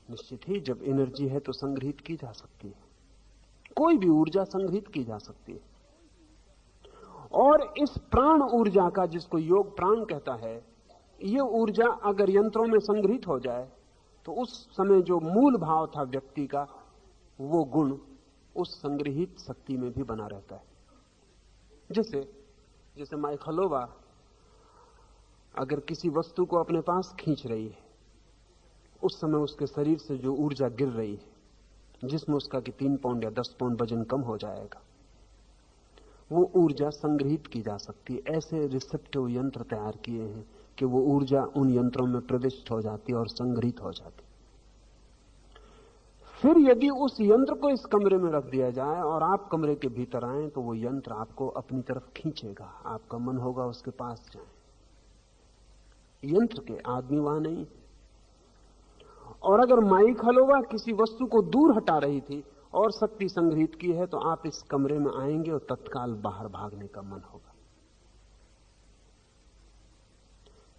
निश्चित ही जब एनर्जी है तो संग्रहित की जा सकती है, कोई भी ऊर्जा संग्रहित की जा सकती है। और इस प्राण ऊर्जा का, जिसको योग प्राण कहता है, ये ऊर्जा अगर यंत्रों में संग्रहित हो जाए तो उस समय जो मूल भाव था व्यक्ति का, वो गुण उस संग्रहित शक्ति में भी बना रहता है। जैसे माइखलोवा अगर किसी वस्तु को अपने पास खींच रही है, उस समय उसके शरीर से जो ऊर्जा गिर रही है, जिसमें उसका कि 3 पाउंड या 10 पाउंड वजन कम हो जाएगा, वो ऊर्जा संग्रहित की जा सकती है। ऐसे रिसेप्टिव यंत्र तैयार किए हैं कि वो ऊर्जा उन यंत्रों में प्रविष्ट हो जाती है और संग्रहित हो जाती। फिर यदि उस यंत्र को इस कमरे में रख दिया जाए और आप कमरे के भीतर आए, तो वो यंत्र आपको अपनी तरफ खींचेगा, आपका मन होगा उसके पास जाए। यंत्र के, आदमी वहां नहीं। और अगर माइखलोवा किसी वस्तु को दूर हटा रही थी और शक्ति संग्रहित की है तो आप इस कमरे में आएंगे और तत्काल बाहर भागने का मन होगा।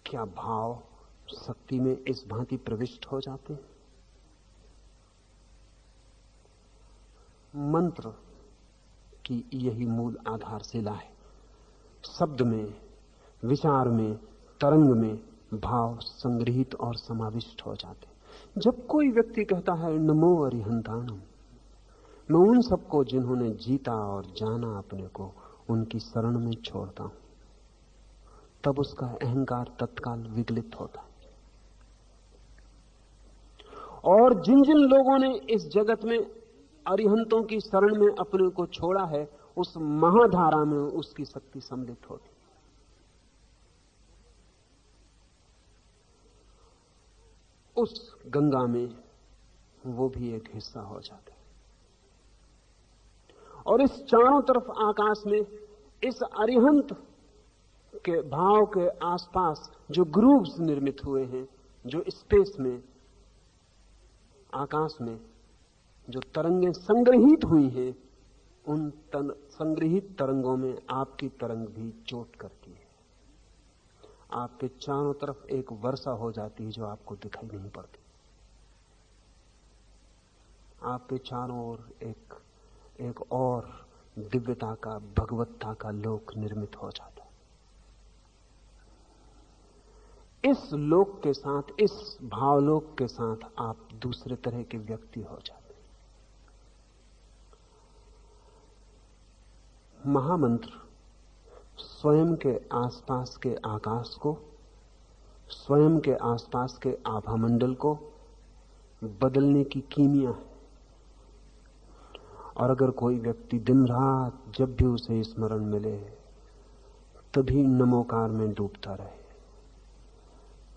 क्या भाव शक्ति में इस भांति प्रविष्ट हो जाते हैं? मंत्र की यही मूल आधारशिला है। शब्द में, विचार में, तरंग में भाव संग्रहित और समाविष्ट हो जाते। जब कोई व्यक्ति कहता है नमो अरिहंताणम, मैं उन सबको जिन्होंने जीता और जाना अपने को, उनकी शरण में छोड़ता हूं, तब उसका अहंकार तत्काल विगलित होता है। और जिन जिन लोगों ने इस जगत में अरिहंतों की शरण में अपने को छोड़ा है, उस महाधारा में उसकी शक्ति सम्मिलित होती। उस गंगा में वो भी एक हिस्सा हो जाता है। और इस चारों तरफ आकाश में इस अरिहंत के भाव के आसपास जो ग्रूव्स निर्मित हुए हैं, जो स्पेस में, आकाश में जो तरंगें संग्रहित हुई हैं, उन संग्रहित तरंगों में आपकी तरंग भी चोट करती है। आपके चारों तरफ एक वर्षा हो जाती है जो आपको दिखाई नहीं पड़ती। आपके चारों ओर एक और दिव्यता का, भगवत्ता का लोक निर्मित हो जाता है। इस लोक के साथ, इस भावलोक के साथ आप दूसरे तरह के व्यक्ति हो जाते। महामंत्र स्वयं के आसपास के आकाश को, स्वयं के आसपास के आभामंडल को बदलने की कीमिया है। और अगर कोई व्यक्ति दिन रात जब भी उसे स्मरण मिले तभी नमोकार में डूबता रहे,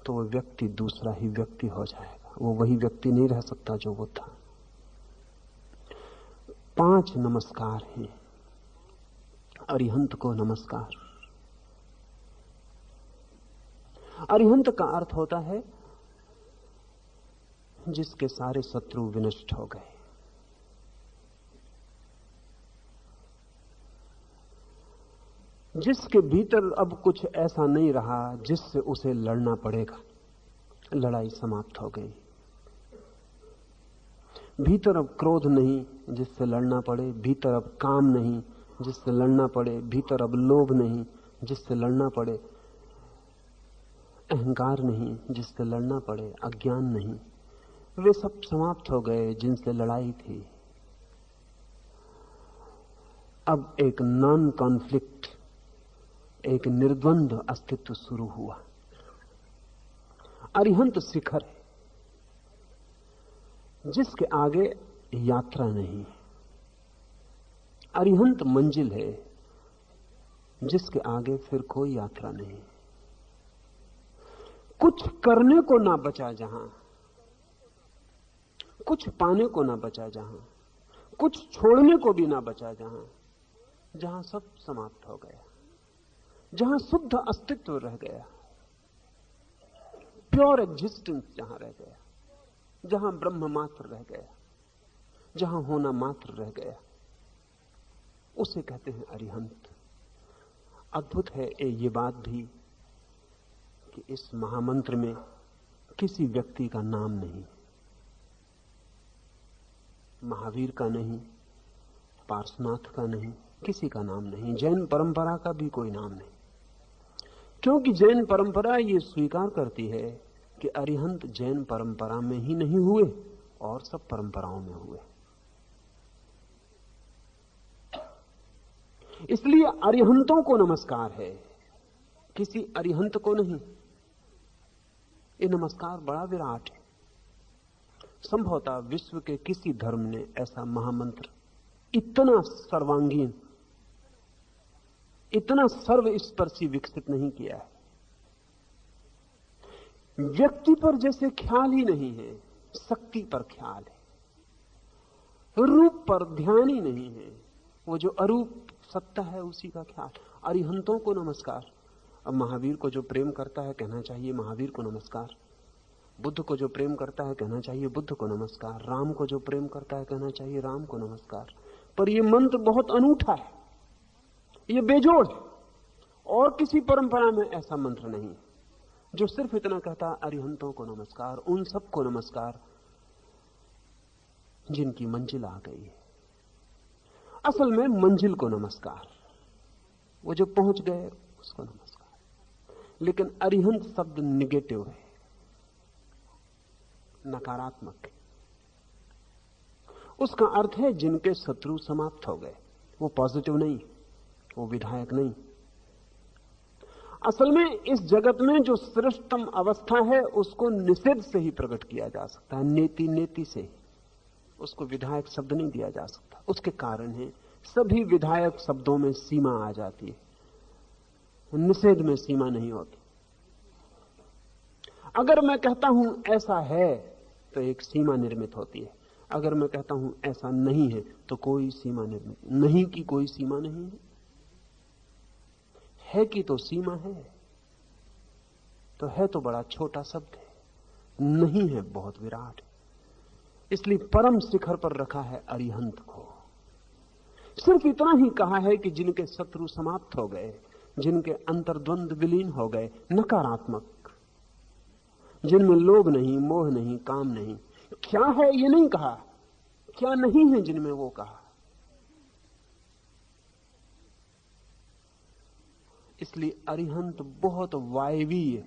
तो वो व्यक्ति दूसरा ही व्यक्ति हो जाएगा। वो वही व्यक्ति नहीं रह सकता जो वो था। 5 नमस्कार हैं। अरिहंत को नमस्कार। अरिहंत का अर्थ होता है जिसके सारे शत्रु विनष्ट हो गए, जिसके भीतर अब कुछ ऐसा नहीं रहा जिससे उसे लड़ना पड़ेगा। लड़ाई समाप्त हो गई। भीतर अब क्रोध नहीं जिससे लड़ना पड़े, भीतर अब काम नहीं जिससे लड़ना पड़े, भीतर अब लोभ नहीं जिससे लड़ना पड़े, अहंकार नहीं जिससे लड़ना पड़े, अज्ञान नहीं, वे सब समाप्त हो गए जिनसे लड़ाई थी। अब एक नॉन कॉन्फ्लिक्ट, एक निर्द्वंद अस्तित्व शुरू हुआ। अरिहंत शिखर है जिसके आगे यात्रा नहीं। अरिहंत मंजिल है जिसके आगे फिर कोई यात्रा नहीं। कुछ करने को ना बचा जहां, कुछ पाने को ना बचा जहां, कुछ छोड़ने को भी ना बचा जहां सब समाप्त हो गया, जहां शुद्ध अस्तित्व रह गया, प्योर एग्जिस्टेंस जहां रह गया, जहां ब्रह्म मात्र रह गया, जहां होना मात्र रह गया, उसे कहते हैं अरिहंत। अद्भुत है ये बात भी कि इस महामंत्र में किसी व्यक्ति का नाम नहीं, महावीर का नहीं, पार्श्वनाथ का नहीं, किसी का नाम नहीं, जैन परंपरा का भी कोई नाम नहीं, क्योंकि जैन परंपरा ये स्वीकार करती है कि अरिहंत जैन परंपरा में ही नहीं हुए और सब परंपराओं में हुए। इसलिए अरिहंतों को नमस्कार है, किसी अरिहंत को नहीं। ये नमस्कार बड़ा विराट है। संभवतः विश्व के किसी धर्म ने ऐसा महामंत्र इतना सर्वांगीण, इतना सर्वस्पर्शी विकसित नहीं किया है। व्यक्ति पर जैसे ख्याल ही नहीं है, शक्ति पर ख्याल है, रूप पर ध्यान ही नहीं है, वो जो अरूप सत्ता है उसी का ख्याल। अरिहंतों को नमस्कार। अब महावीर को जो प्रेम करता है कहना चाहिए महावीर को नमस्कार, बुद्ध को जो प्रेम करता है कहना चाहिए बुद्ध को नमस्कार, राम को जो प्रेम करता है कहना चाहिए राम को नमस्कार। पर यह मंत्र बहुत अनूठा है, यह बेजोड़ है। और किसी परंपरा में ऐसा मंत्र नहीं जो सिर्फ इतना कहता अरिहंतों को नमस्कार, उन सबको नमस्कार जिनकी मंजिल आ गई है। असल में मंजिल को नमस्कार, वो जो पहुंच गए उसको नमस्कार। लेकिन अरिहंत शब्द निगेटिव है, नकारात्मक है। उसका अर्थ है जिनके शत्रु समाप्त हो गए। वो पॉजिटिव नहीं, वो विधायक नहीं। असल में इस जगत में जो श्रेष्ठतम अवस्था है उसको निषेध से ही प्रकट किया जा सकता है, नेति नेति से ही। उसको विधायक शब्द नहीं दिया जा सकता। उसके कारण है सभी विधायक शब्दों में सीमा आ जाती है, निषेध में सीमा नहीं होती। अगर मैं कहता हूं ऐसा है तो एक सीमा निर्मित होती है, अगर मैं कहता हूं ऐसा नहीं है तो कोई सीमा निर्मित नहीं की कोई सीमा नहीं है कि तो सीमा है, तो है तो बड़ा छोटा शब्द है, नहीं है बहुत विराट। इसलिए परम शिखर पर रखा है अरिहंत को। सिर्फ इतना ही कहा है कि जिनके शत्रु समाप्त हो गए, जिनके अंतर्द्वंद विलीन हो गए, नकारात्मक, जिनमें लोभ नहीं, मोह नहीं, काम नहीं। क्या है ये नहीं कहा, क्या नहीं है जिनमें वो कहा। इसलिए अरिहंत बहुत वायवीय,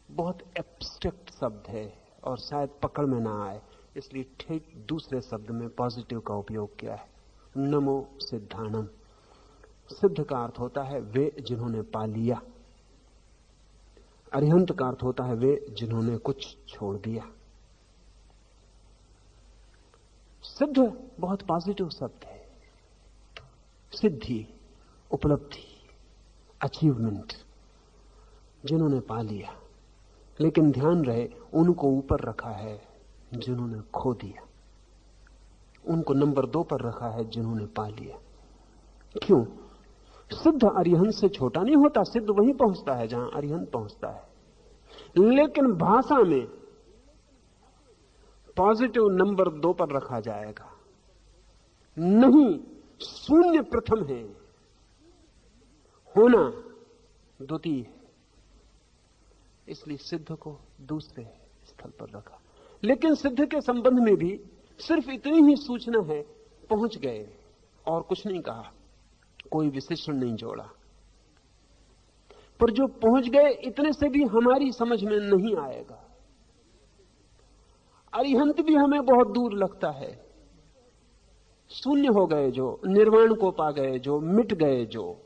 बहुत एब्स्ट्रैक्ट शब्द है और शायद पकड़ में ना आए, इसलिए ठीक दूसरे शब्द में पॉजिटिव का उपयोग किया है, नमो सिद्धाणम। सिद्ध का अर्थ होता है वे जिन्होंने पा लिया, अरिहंत का अर्थ होता है वे जिन्होंने कुछ छोड़ दिया। सिद्ध बहुत पॉजिटिव शब्द है, सिद्धि, उपलब्धि, अचीवमेंट, जिन्होंने पा लिया। लेकिन ध्यान रहे उनको ऊपर रखा है जिन्होंने खो दिया, उनको नंबर 2 पर रखा है जिन्होंने पा लिया। क्यों? सिद्ध अरिहंत से छोटा नहीं होता, सिद्ध वहीं पहुंचता है जहां अरिहंत पहुंचता है। लेकिन भाषा में पॉजिटिव नंबर 2 पर रखा जाएगा, नहीं, शून्य प्रथम है, होना द्वितीय है। इसलिए सिद्ध को दूसरे स्थल पर रखा। लेकिन सिद्ध के संबंध में भी सिर्फ इतनी ही सूचना है, पहुंच गए, और कुछ नहीं कहा, कोई विशेषण नहीं जोड़ा। पर जो पहुंच गए इतने से भी हमारी समझ में नहीं आएगा। अरिहंत भी हमें बहुत दूर लगता है। शून्य हो गए जो, निर्वाण को पा गए जो, मिट गए जो,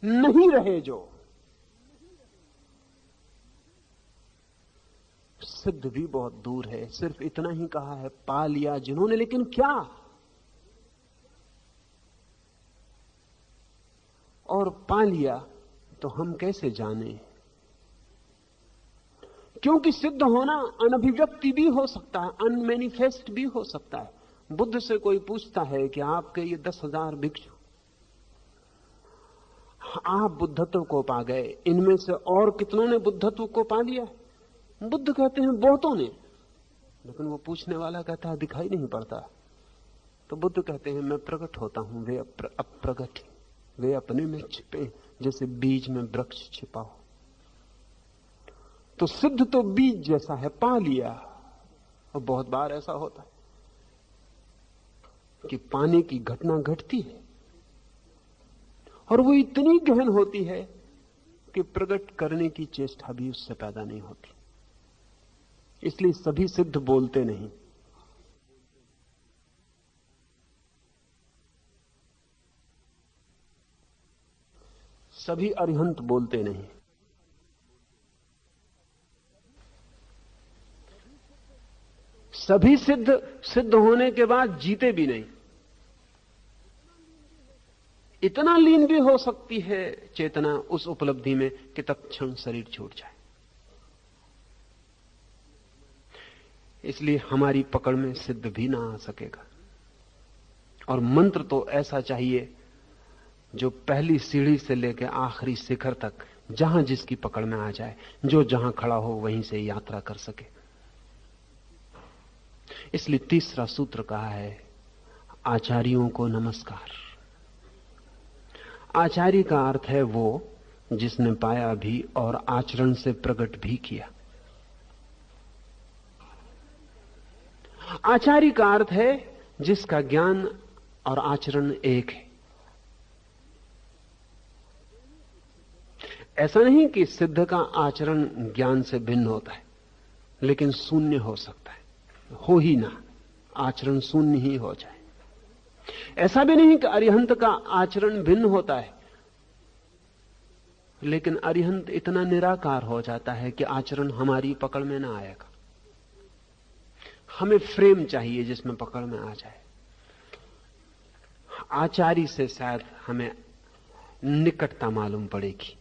नहीं रहे जो। सिद्ध भी बहुत दूर है, सिर्फ इतना ही कहा है पा लिया जिन्होंने, लेकिन क्या? और पा लिया तो हम कैसे जाने? क्योंकि सिद्ध होना अनभिव्यक्ति भी हो सकता है, अनमैनिफेस्ट भी हो सकता है। बुद्ध से कोई पूछता है कि आपके ये 10,000 भिक्षु, आप बुद्धत्व को पा गए, इनमें से और कितनों ने बुद्धत्व को पा लिया? बुद्ध कहते हैं बहुतों ने। लेकिन वो पूछने वाला कहता है दिखाई नहीं पड़ता। तो बुद्ध कहते हैं मैं प्रकट होता हूं, वे अप्रगट, वे अपने में छिपे, जैसे बीज में वृक्ष छिपा हो। तो सिद्ध तो बीज जैसा है, पा लिया। और बहुत बार ऐसा होता है कि पाने की घटना घटती है और वो इतनी गहन होती है कि प्रकट करने की चेष्टा भी उससे पैदा नहीं होती। इसलिए सभी सिद्ध बोलते नहीं। सभी अरिहंत बोलते नहीं। सभी सिद्ध होने के बाद जीते भी नहीं। इतना लीन भी हो सकती है चेतना उस उपलब्धि में कि तत्क्षण शरीर छूट जाए। इसलिए हमारी पकड़ में सिद्ध भी ना आ सकेगा। और मंत्र तो ऐसा चाहिए जो पहली सीढ़ी से लेकर आखिरी शिखर तक जहां जिसकी पकड़ में आ जाए, जो जहां खड़ा हो वहीं से यात्रा कर सके। इसलिए तीसरा सूत्र कहा है, आचार्यों को नमस्कार। आचार्य का अर्थ है वो जिसने पाया भी और आचरण से प्रकट भी किया। आचार्य का अर्थ है जिसका ज्ञान और आचरण एक है। ऐसा नहीं कि सिद्ध का आचरण ज्ञान से भिन्न होता है, लेकिन शून्य हो सकता है, हो ही ना, आचरण शून्य ही हो जाए। ऐसा भी नहीं कि अरिहंत का आचरण भिन्न होता है, लेकिन अरिहंत इतना निराकार हो जाता है कि आचरण हमारी पकड़ में ना आएगा। हमें फ्रेम चाहिए जिसमें पकड़ में आ जाए। आचार्य से शायद हमें निकटता मालूम पड़ेगी।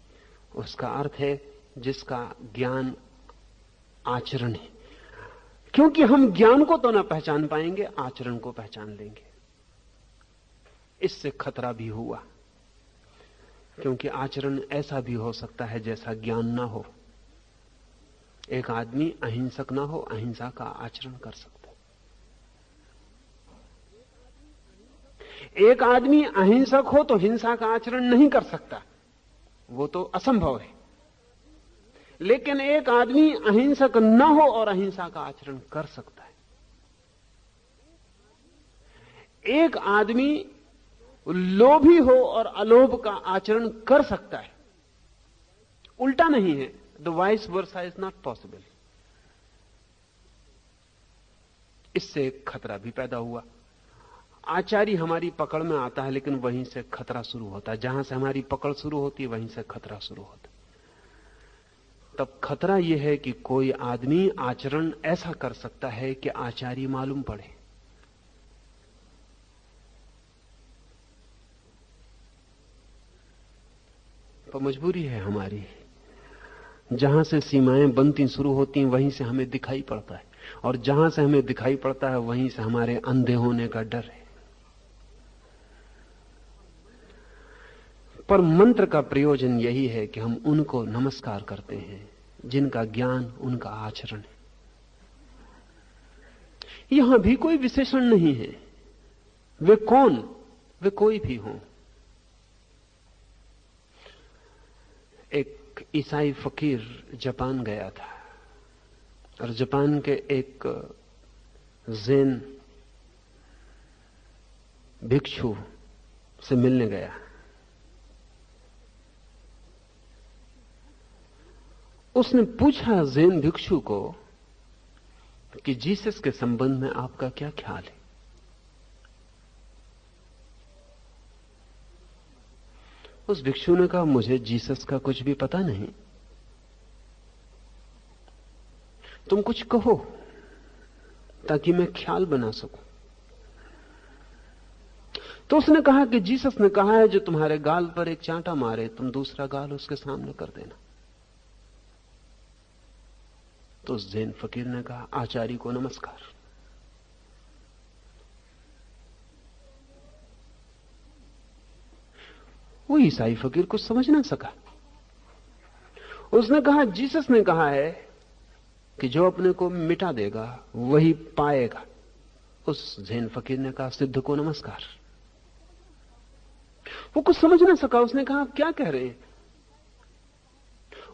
उसका अर्थ है जिसका ज्ञान आचरण है, क्योंकि हम ज्ञान को तो ना पहचान पाएंगे, आचरण को पहचान लेंगे। इससे खतरा भी हुआ, क्योंकि आचरण ऐसा भी हो सकता है जैसा ज्ञान ना हो। एक आदमी अहिंसक ना हो, अहिंसा का आचरण कर सकता है। एक आदमी अहिंसक हो तो हिंसा का आचरण नहीं कर सकता, वो तो असंभव है। लेकिन एक आदमी अहिंसक न हो और अहिंसा का आचरण कर सकता है। एक आदमी लोभी हो और अलोभ का आचरण कर सकता है, उल्टा नहीं है। The vice versa is not possible. इससे एक खतरा भी पैदा हुआ। आचार्य हमारी पकड़ में आता है, लेकिन वहीं से खतरा शुरू होता है। जहां से हमारी पकड़ शुरू होती है वहीं से खतरा शुरू होता है। तब खतरा यह है कि कोई आदमी आचरण ऐसा कर सकता है कि आचार्य मालूम पड़े। तो मजबूरी है हमारी, जहां से सीमाएं बनती शुरू होती हैं वहीं से हमें दिखाई पड़ता है, और जहां से हमें दिखाई पड़ता है वहीं से हमारे अंधे होने का डर है। पर मंत्र का प्रयोजन यही है कि हम उनको नमस्कार करते हैं जिनका ज्ञान, उनका आचरण है। यहां भी कोई विशेषण नहीं है। वे कौन? वे कोई भी हों। एक ईसाई फकीर जापान गया था और जापान के एक ज़ेन भिक्षु से मिलने गया। उसने पूछा ज़ेन भिक्षु को कि जीसस के संबंध में आपका क्या ख्याल है। उस भिक्षु ने कहा, मुझे जीसस का कुछ भी पता नहीं, तुम कुछ कहो ताकि मैं ख्याल बना सकूं। तो उसने कहा कि जीसस ने कहा है जो तुम्हारे गाल पर एक चांटा मारे तुम दूसरा गाल उसके सामने कर देना। तो उस ज़ेन फकीर ने कहा, आचार्य को नमस्कार। वो ईसाई फकीर कुछ समझ ना सका। उसने कहा, जीसस ने कहा है कि जो अपने को मिटा देगा वही पाएगा। उस ज़ेन फकीर ने कहा, सिद्ध को नमस्कार। वो कुछ समझ ना सका। उसने कहा, आप क्या कह रहे हैं?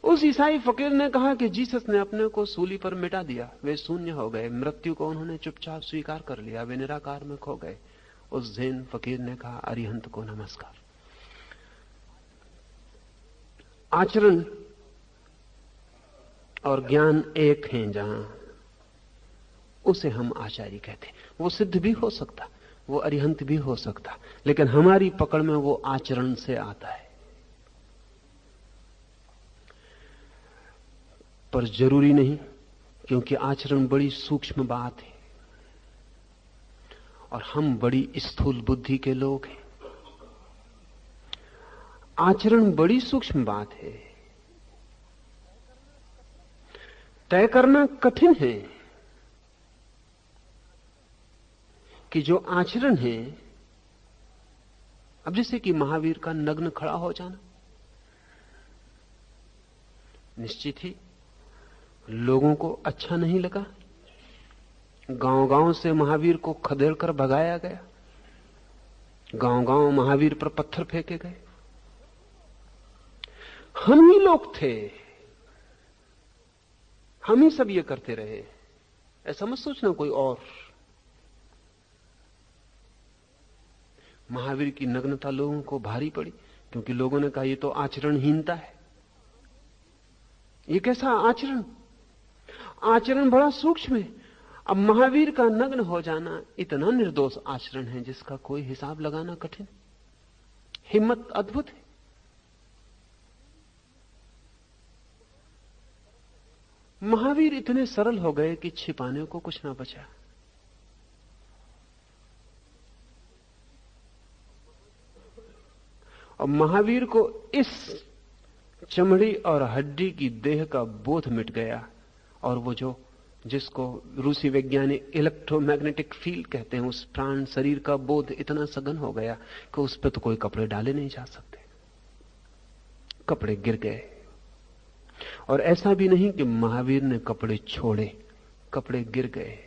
उस ईसाई फकीर ने कहा कि जीसस ने अपने को सूली पर मिटा दिया, वे शून्य हो गए, मृत्यु को उन्होंने चुपचाप स्वीकार कर लिया, वे निराकार में खो गए। उस ज़ेन फकीर ने कहा, अरिहंत को नमस्कार। आचरण और ज्ञान एक हैं, जहां उसे हम आचार्य कहते हैं। वो सिद्ध भी हो सकता, वो अरिहंत भी हो सकता, लेकिन हमारी पकड़ में वो आचरण से आता है। पर जरूरी नहीं, क्योंकि आचरण बड़ी सूक्ष्म बात है और हम बड़ी स्थूल बुद्धि के लोग हैं। आचरण बड़ी सूक्ष्म बात है, तय करना कठिन है कि जो आचरण है, अब जैसे कि महावीर का नग्न खड़ा हो जाना, निश्चित ही लोगों को अच्छा नहीं लगा। गांव-गांव से महावीर को खदेड़ कर भगाया गया। गांव-गांव महावीर पर पत्थर फेंके गए। हम ही लोग थे, हम ही सब ये करते रहे। ऐसा मत सोचना कोई और। महावीर की नग्नता लोगों को भारी पड़ी, क्योंकि लोगों ने कहा ये तो आचरणहीनता है। ये कैसा आचरण? आचरण बड़ा सूक्ष्म है। अब महावीर का नग्न हो जाना इतना निर्दोष आचरण है जिसका कोई हिसाब लगाना कठिन। हिम्मत अद्भुत है। महावीर इतने सरल हो गए कि छिपाने को कुछ ना बचा। और महावीर को इस चमड़ी और हड्डी की देह का बोध मिट गया, और वो जो जिसको रूसी वैज्ञानिक इलेक्ट्रोमैग्नेटिक फील्ड कहते हैं, उस प्राण शरीर का बोध इतना सघन हो गया कि उस पर तो कोई कपड़े डाले नहीं जा सकते। कपड़े गिर गए। और ऐसा भी नहीं कि महावीर ने कपड़े छोड़े, कपड़े गिर गए।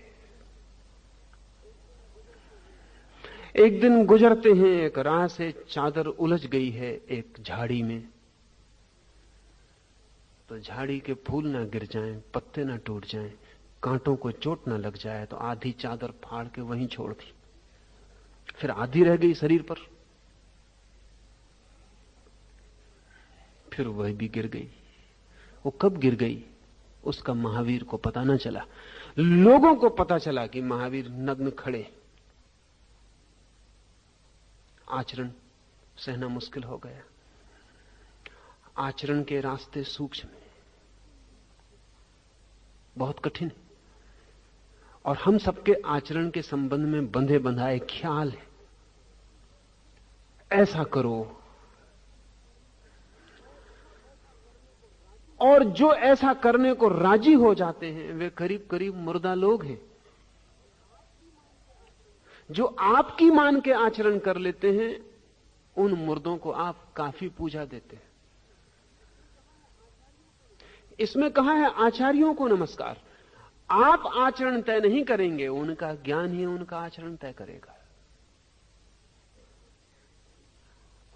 एक दिन गुजरते हैं, एक राह से चादर उलझ गई है एक झाड़ी में, तो झाड़ी के फूल ना गिर जाएं, पत्ते ना टूट जाएं, कांटों को चोट ना लग जाए, तो आधी चादर फाड़ के वहीं छोड़ दी। फिर आधी रह गई शरीर पर, फिर वह भी गिर गई। वो कब गिर गई उसका महावीर को पता न चला। लोगों को पता चला कि महावीर नग्न खड़े। आचरण सहना मुश्किल हो गया। आचरण के रास्ते सूक्ष्म हैं, बहुत कठिन है। और हम सबके आचरण के संबंध में बंधे बंधाए ख्याल है, ऐसा करो। और जो ऐसा करने को राजी हो जाते हैं वे करीब करीब मुर्दा लोग हैं। जो आपकी मान के आचरण कर लेते हैं उन मुर्दों को आप काफी पूजा देते हैं। इसमें कहा है आचार्यों को नमस्कार। आप आचरण तय नहीं करेंगे, उनका ज्ञान ही उनका आचरण तय करेगा।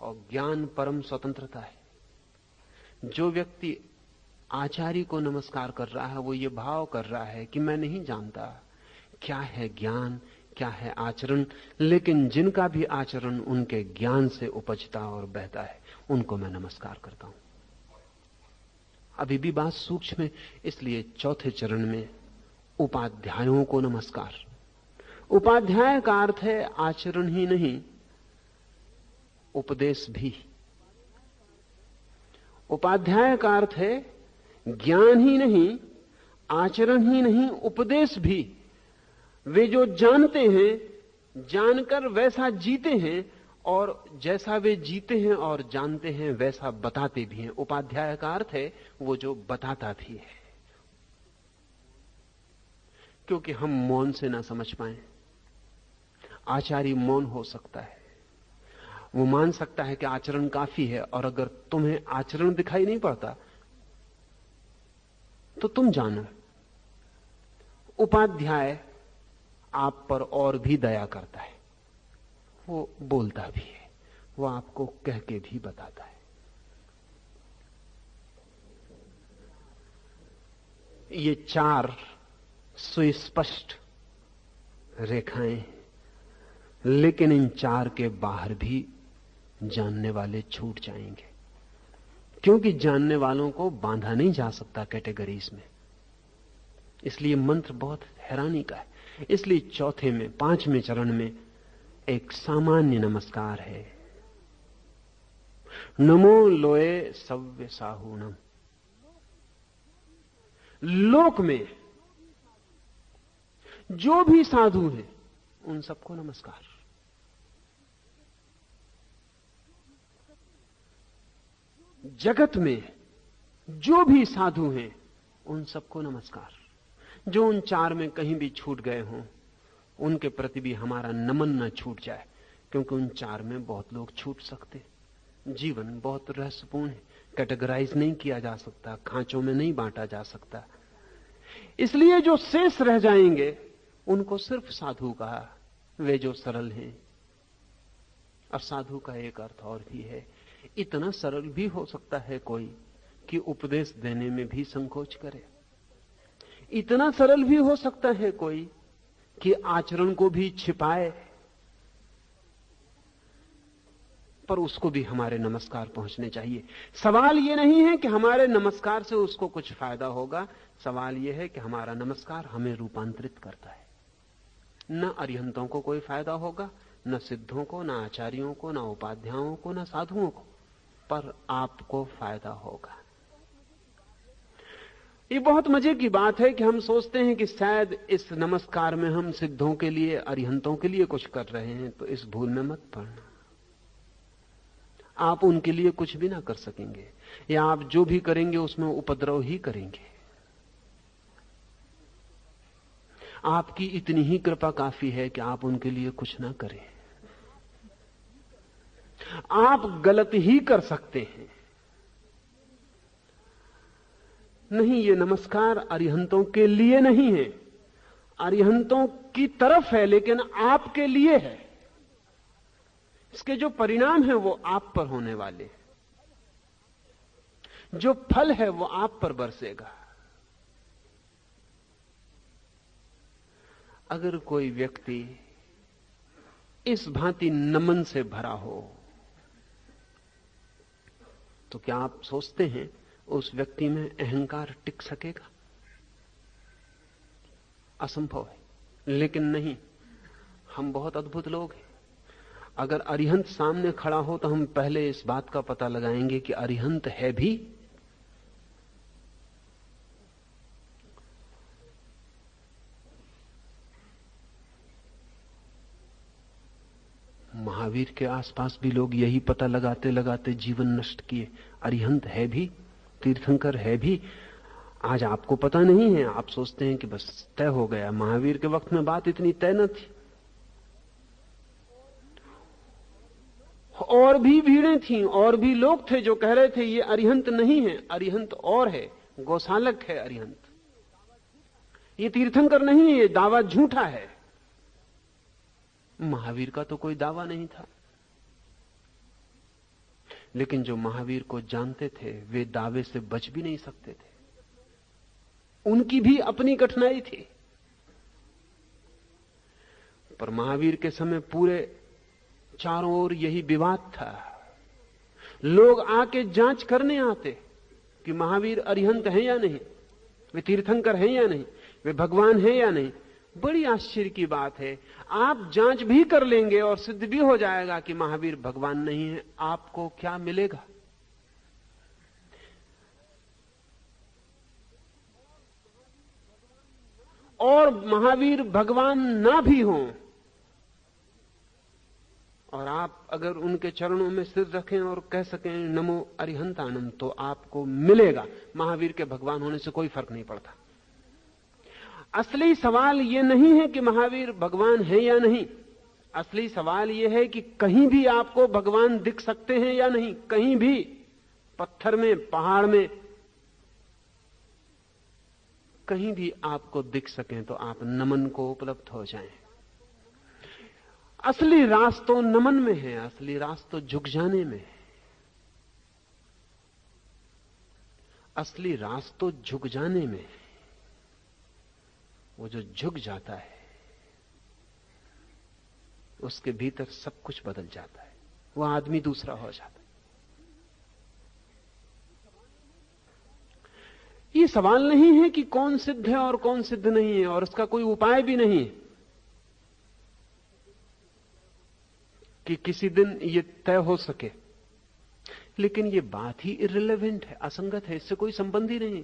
और ज्ञान परम स्वतंत्रता है। जो व्यक्ति आचार्य को नमस्कार कर रहा है वो ये भाव कर रहा है कि मैं नहीं जानता क्या है ज्ञान, क्या है आचरण, लेकिन जिनका भी आचरण उनके ज्ञान से उपजता और बहता है उनको मैं नमस्कार करता हूं। अभी भी बात सूक्ष्म है, इसलिए चौथे चरण में उपाध्यायों को नमस्कार। उपाध्याय का अर्थ है आचरण ही नहीं, उपदेश भी। उपाध्याय का अर्थ है ज्ञान ही नहीं, आचरण ही नहीं, उपदेश भी। वे जो जानते हैं, जानकर वैसा जीते हैं, और जैसा वे जीते हैं और जानते हैं वैसा बताते भी हैं। उपाध्याय का अर्थ है वो जो बताता भी है। क्योंकि हम मौन से ना समझ पाए। आचार्य मौन हो सकता है, वो मान सकता है कि आचरण काफी है, और अगर तुम्हें आचरण दिखाई नहीं पड़ता तो तुम जानो। उपाध्याय आप पर और भी दया करता है, वो बोलता भी है, वो आपको कह के भी बताता है। ये चार सुस्पष्ट रेखाएं, लेकिन इन चार के बाहर भी जानने वाले छूट जाएंगे, क्योंकि जानने वालों को बांधा नहीं जा सकता कैटेगरीज में। इसलिए मंत्र बहुत हैरानी का है। इसलिए चौथे में, पांचवें चरण में एक सामान्य नमस्कार है। नमो लोए सव्य साहूनम। लोक में जो भी साधु हैं उन सबको नमस्कार। जगत में जो भी साधु हैं उन सबको नमस्कार। जो उन चार में कहीं भी छूट गए हों उनके प्रति भी हमारा नमन न छूट जाए, क्योंकि उन चार में बहुत लोग छूट सकते, जीवन बहुत रहस्यपूर्ण है, कैटेगराइज नहीं किया जा सकता, खांचों में नहीं बांटा जा सकता। इसलिए जो शेष रह जाएंगे उनको सिर्फ साधु कहा, वे जो सरल हैं। अब साधु का एक अर्थ और भी है, इतना सरल भी हो सकता है कोई कि उपदेश देने में भी संकोच करे, इतना सरल भी हो सकता है कोई कि आचरण को भी छिपाए, पर उसको भी हमारे नमस्कार पहुंचने चाहिए। सवाल यह नहीं है कि हमारे नमस्कार से उसको कुछ फायदा होगा, सवाल यह है कि हमारा नमस्कार हमें रूपांतरित करता है। न अरिहंतों को कोई फायदा होगा, न सिद्धों को, न आचार्यों को, न उपाध्यायों को, न साधुओं को, पर आपको फायदा होगा। ये बहुत मजे की बात है कि हम सोचते हैं कि शायद इस नमस्कार में हम सिद्धों के लिए, अरिहंतों के लिए कुछ कर रहे हैं, तो इस भूल में मत पड़ना। आप उनके लिए कुछ भी ना कर सकेंगे, या आप जो भी करेंगे उसमें उपद्रव ही करेंगे। आपकी इतनी ही कृपा काफी है कि आप उनके लिए कुछ ना करें। आप गलत ही कर सकते हैं। नहीं, ये नमस्कार अरिहंतों के लिए नहीं है, अरिहंतों की तरफ है, लेकिन आपके लिए है। इसके जो परिणाम है वो आप पर होने वाले हैं, जो फल है वो आप पर बरसेगा। अगर कोई व्यक्ति इस भांति नमन से भरा हो तो क्या आप सोचते हैं उस व्यक्ति में अहंकार टिक सकेगा? असंभव है। लेकिन नहीं, हम बहुत अद्भुत लोग हैं। अगर अरिहंत सामने खड़ा हो तो हम पहले इस बात का पता लगाएंगे कि अरिहंत है भी। महावीर के आसपास भी लोग यही पता लगाते लगाते जीवन नष्ट किए। अरिहंत है भी, तीर्थंकर है भी। आज आपको पता नहीं है, आप सोचते हैं कि बस तय हो गया। महावीर के वक्त में बात इतनी तय न थी, और भी भीड़ें थीं, और भी लोग थे जो कह रहे थे ये अरिहंत नहीं है, अरिहंत और है, गौशालक है अरिहंत, ये तीर्थंकर नहीं है, ये दावा झूठा है। महावीर का तो कोई दावा नहीं था, लेकिन जो महावीर को जानते थे वे दावे से बच भी नहीं सकते थे। उनकी भी अपनी कठिनाई थी। पर महावीर के समय पूरे चारों ओर यही विवाद था। लोग आके जांच करने आते कि महावीर अरिहंत हैं या नहीं, वे तीर्थंकर हैं या नहीं, वे भगवान हैं या नहीं। बड़ी आश्चर्य की बात है, आप जांच भी कर लेंगे और सिद्ध भी हो जाएगा कि महावीर भगवान नहीं है, आपको क्या मिलेगा? और महावीर भगवान ना भी हों और आप अगर उनके चरणों में सिर रखें और कह सकें नमो अरिहंतानम, तो आपको मिलेगा। महावीर के भगवान होने से कोई फर्क नहीं पड़ता। असली सवाल यह नहीं है कि महावीर भगवान है या नहीं, असली सवाल यह है कि कहीं भी आपको भगवान दिख सकते हैं या नहीं। कहीं भी, पत्थर में, पहाड़ में, कहीं भी आपको दिख सकें तो आप नमन को उपलब्ध हो जाएं। असली रास तो नमन में है, असली रास तो झुक जाने में है, असली रास तो झुक जाने में है। वो जो झुक जाता है उसके भीतर सब कुछ बदल जाता है, वो आदमी दूसरा हो जाता है। ये सवाल नहीं है कि कौन सिद्ध है और कौन सिद्ध नहीं है, और उसका कोई उपाय भी नहीं है कि किसी दिन ये तय हो सके। लेकिन ये बात ही इर्रिलेवेंट है, असंगत है, इससे कोई संबंध ही नहीं।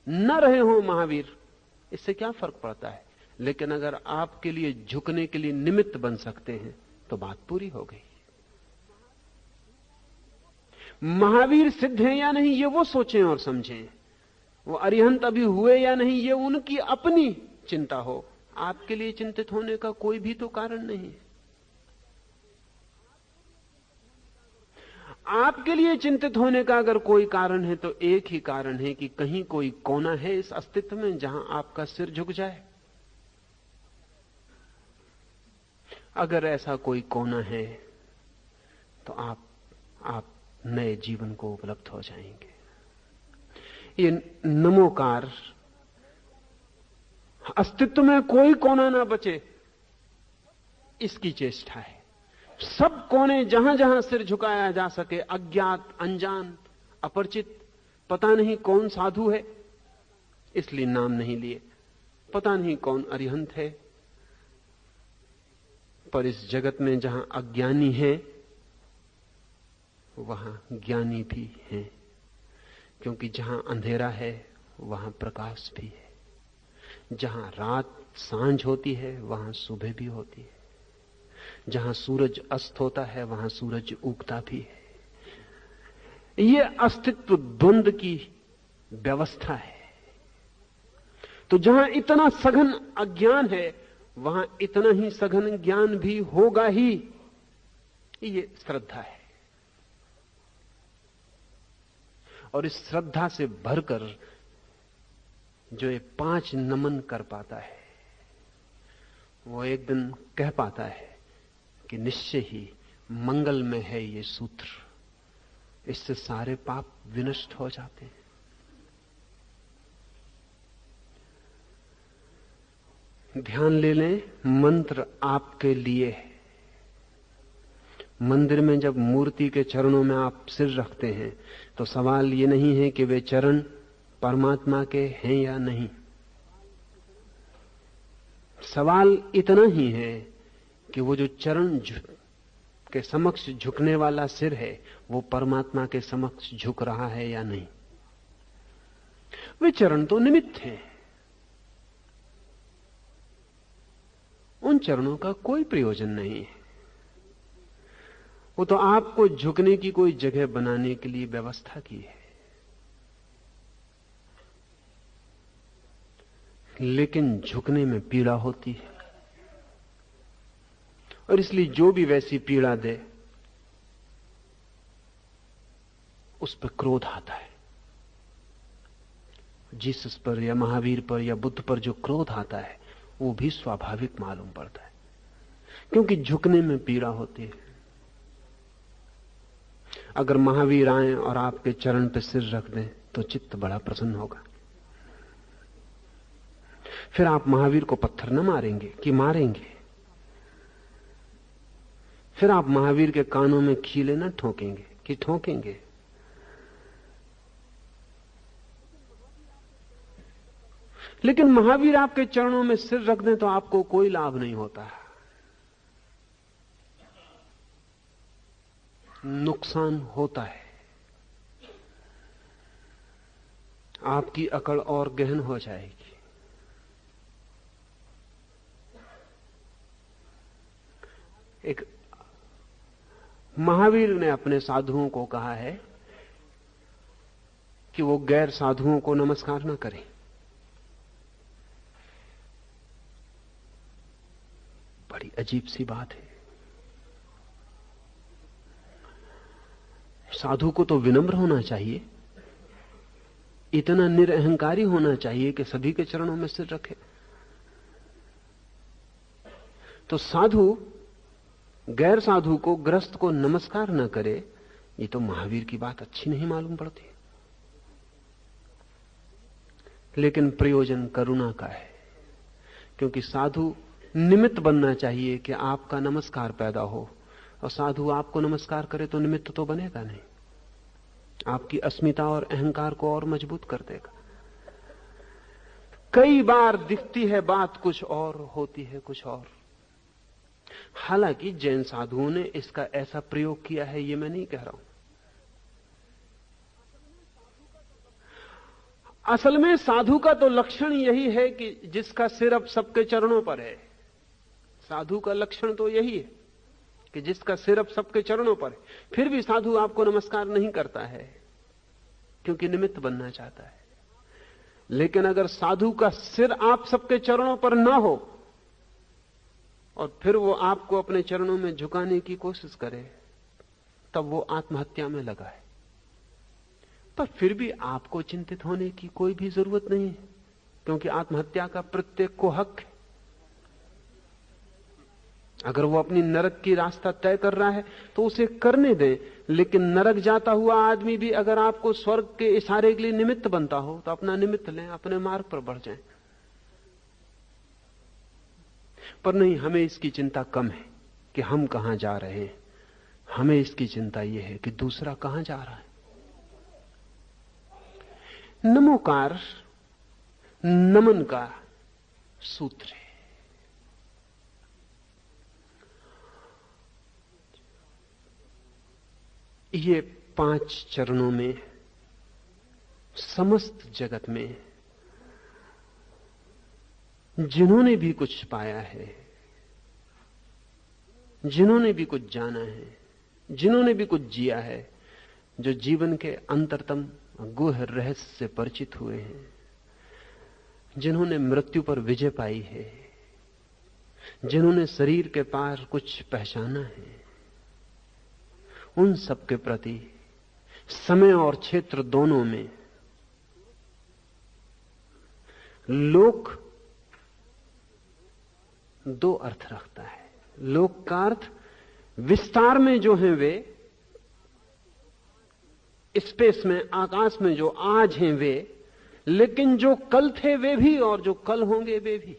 न रहे हो महावीर, इससे क्या फर्क पड़ता है? लेकिन अगर आपके लिए झुकने के लिए निमित्त बन सकते हैं तो बात पूरी हो गई। महावीर सिद्ध हैं या नहीं ये वो सोचें और समझें, वो अरिहंत अभी हुए या नहीं ये उनकी अपनी चिंता हो। आपके लिए चिंतित होने का कोई भी तो कारण नहीं। आपके लिए चिंतित होने का अगर कोई कारण है तो एक ही कारण है कि कहीं कोई कोना है इस अस्तित्व में जहां आपका सिर झुक जाए। अगर ऐसा कोई कोना है तो आप नए जीवन को उपलब्ध हो जाएंगे। ये नमोकार, अस्तित्व में कोई कोना ना बचे, इसकी चेष्टा है। सब कोने जहां जहां सिर झुकाया जा सके, अज्ञात, अनजान, अपरिचित, पता नहीं कौन साधु है इसलिए नाम नहीं लिए, पता नहीं कौन अरिहंत है, पर इस जगत में जहां अज्ञानी है वहां ज्ञानी भी है, क्योंकि जहां अंधेरा है वहां प्रकाश भी है, जहां रात सांझ होती है वहां सुबह भी होती है, जहां सूरज अस्त होता है वहां सूरज उगता भी है। यह अस्तित्व द्वंद की व्यवस्था है। तो जहां इतना सघन अज्ञान है वहां इतना ही सघन ज्ञान भी होगा ही। ये श्रद्धा है, और इस श्रद्धा से भरकर जो ये 5 नमन कर पाता है वो एक दिन कह पाता है कि निश्चय ही मंगल में है ये सूत्र, इससे सारे पाप विनष्ट हो जाते हैं। ध्यान ले लें, मंत्र आपके लिए है। मंदिर में जब मूर्ति के चरणों में आप सिर रखते हैं तो सवाल ये नहीं है कि वे चरण परमात्मा के हैं या नहीं, सवाल इतना ही है कि वो जो चरण के समक्ष झुकने वाला सिर है वो परमात्मा के समक्ष झुक रहा है या नहीं। वे चरण तो निमित्त हैं, उन चरणों का कोई प्रयोजन नहीं है, वो तो आपको झुकने की कोई जगह बनाने के लिए व्यवस्था की है। लेकिन झुकने में पीड़ा होती है, और इसलिए जो भी वैसी पीड़ा दे उस पर क्रोध आता है। जीसस पर या महावीर पर या बुद्ध पर जो क्रोध आता है वो भी स्वाभाविक मालूम पड़ता है, क्योंकि झुकने में पीड़ा होती है। अगर महावीर आए और आपके चरण पर सिर रख दें तो चित्त बड़ा प्रसन्न होगा। फिर आप महावीर को पत्थर न मारेंगे कि मारेंगे, फिर आप महावीर के कानों में खीले न ठोकेंगे कि ठोकेंगे। लेकिन महावीर आपके चरणों में सिर रख दें तो आपको कोई लाभ नहीं होता, नुकसान होता है। आपकी अकड़ और गहन हो जाएगी। एक महावीर ने अपने साधुओं को कहा है कि वो गैर साधुओं को नमस्कार न करें। बड़ी अजीब सी बात है। साधु को तो विनम्र होना चाहिए, इतना निरअहंकारी होना चाहिए कि सभी के चरणों में सिर रखे। तो साधु गैर साधु को, ग्रस्त को नमस्कार न करे, ये तो महावीर की बात अच्छी नहीं मालूम पड़ती। लेकिन प्रयोजन करुणा का है, क्योंकि साधु निमित्त बनना चाहिए कि आपका नमस्कार पैदा हो, और साधु आपको नमस्कार करे तो निमित्त तो बनेगा नहीं, आपकी अस्मिता और अहंकार को और मजबूत कर देगा। कई बार दिखती है बात कुछ और, होती है कुछ और। हालांकि जैन साधुओं ने इसका ऐसा प्रयोग किया है ये मैं नहीं कह रहा हूं। असल में साधु का तो लक्षण यही है कि जिसका सिर अब सबके चरणों पर है। साधु का लक्षण तो यही है कि जिसका सिर अब सबके चरणों पर है। फिर भी साधु आपको नमस्कार नहीं करता है क्योंकि निमित्त बनना चाहता है। लेकिन अगर साधु का सिर आप सबके चरणों पर ना हो और फिर वो आपको अपने चरणों में झुकाने की कोशिश करे तब वो आत्महत्या में लगा है। पर फिर भी आपको चिंतित होने की कोई भी जरूरत नहीं है, क्योंकि आत्महत्या का प्रत्येक को हक है। अगर वो अपनी नरक की रास्ता तय कर रहा है तो उसे करने दें, लेकिन नरक जाता हुआ आदमी भी अगर आपको स्वर्ग के इशारे के लिए निमित्त बनता हो तो अपना निमित्त लें, अपने मार्ग पर बढ़ जाएं। पर नहीं, हमें इसकी चिंता कम है कि हम कहां जा रहे हैं। हमें इसकी चिंता यह है कि दूसरा कहां जा रहा है। नमोकार नमन का सूत्र है। ये 5 चरणों में समस्त जगत में जिन्होंने भी कुछ पाया है, जिन्होंने भी कुछ जाना है, जिन्होंने भी कुछ जिया है, जो जीवन के अंतरतम गुह रहस्य से परिचित हुए हैं, जिन्होंने मृत्यु पर विजय पाई है, जिन्होंने शरीर के पार कुछ पहचाना है, उन सब के प्रति समय और क्षेत्र दोनों में लोक 2 अर्थ रखता है। लोक का अर्थ विस्तार में जो हैं वे, स्पेस में, आकाश में जो आज हैं वे, लेकिन जो कल थे वे भी और जो कल होंगे वे भी।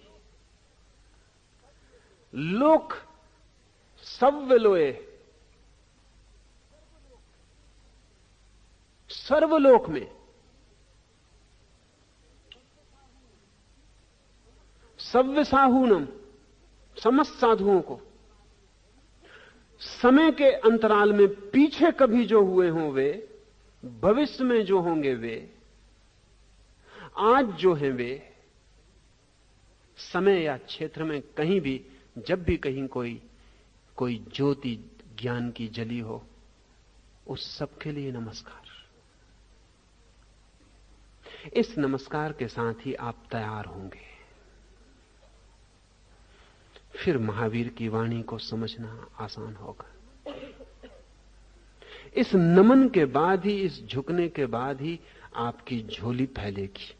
लोक सव्यलोए, सर्वलोक में सव्यसाहूनम, समस्त साधुओं को समय के अंतराल में पीछे कभी जो हुए हों वे, भविष्य में जो होंगे वे, आज जो हैं वे, समय या क्षेत्र में कहीं भी जब भी कहीं कोई ज्योति ज्ञान की जली हो, उस सब के लिए नमस्कार। इस नमस्कार के साथ ही आप तैयार होंगे। फिर महावीर की वाणी को समझना आसान होगा। इस नमन के बाद ही, इस झुकने के बाद ही आपकी झोली फैलेगी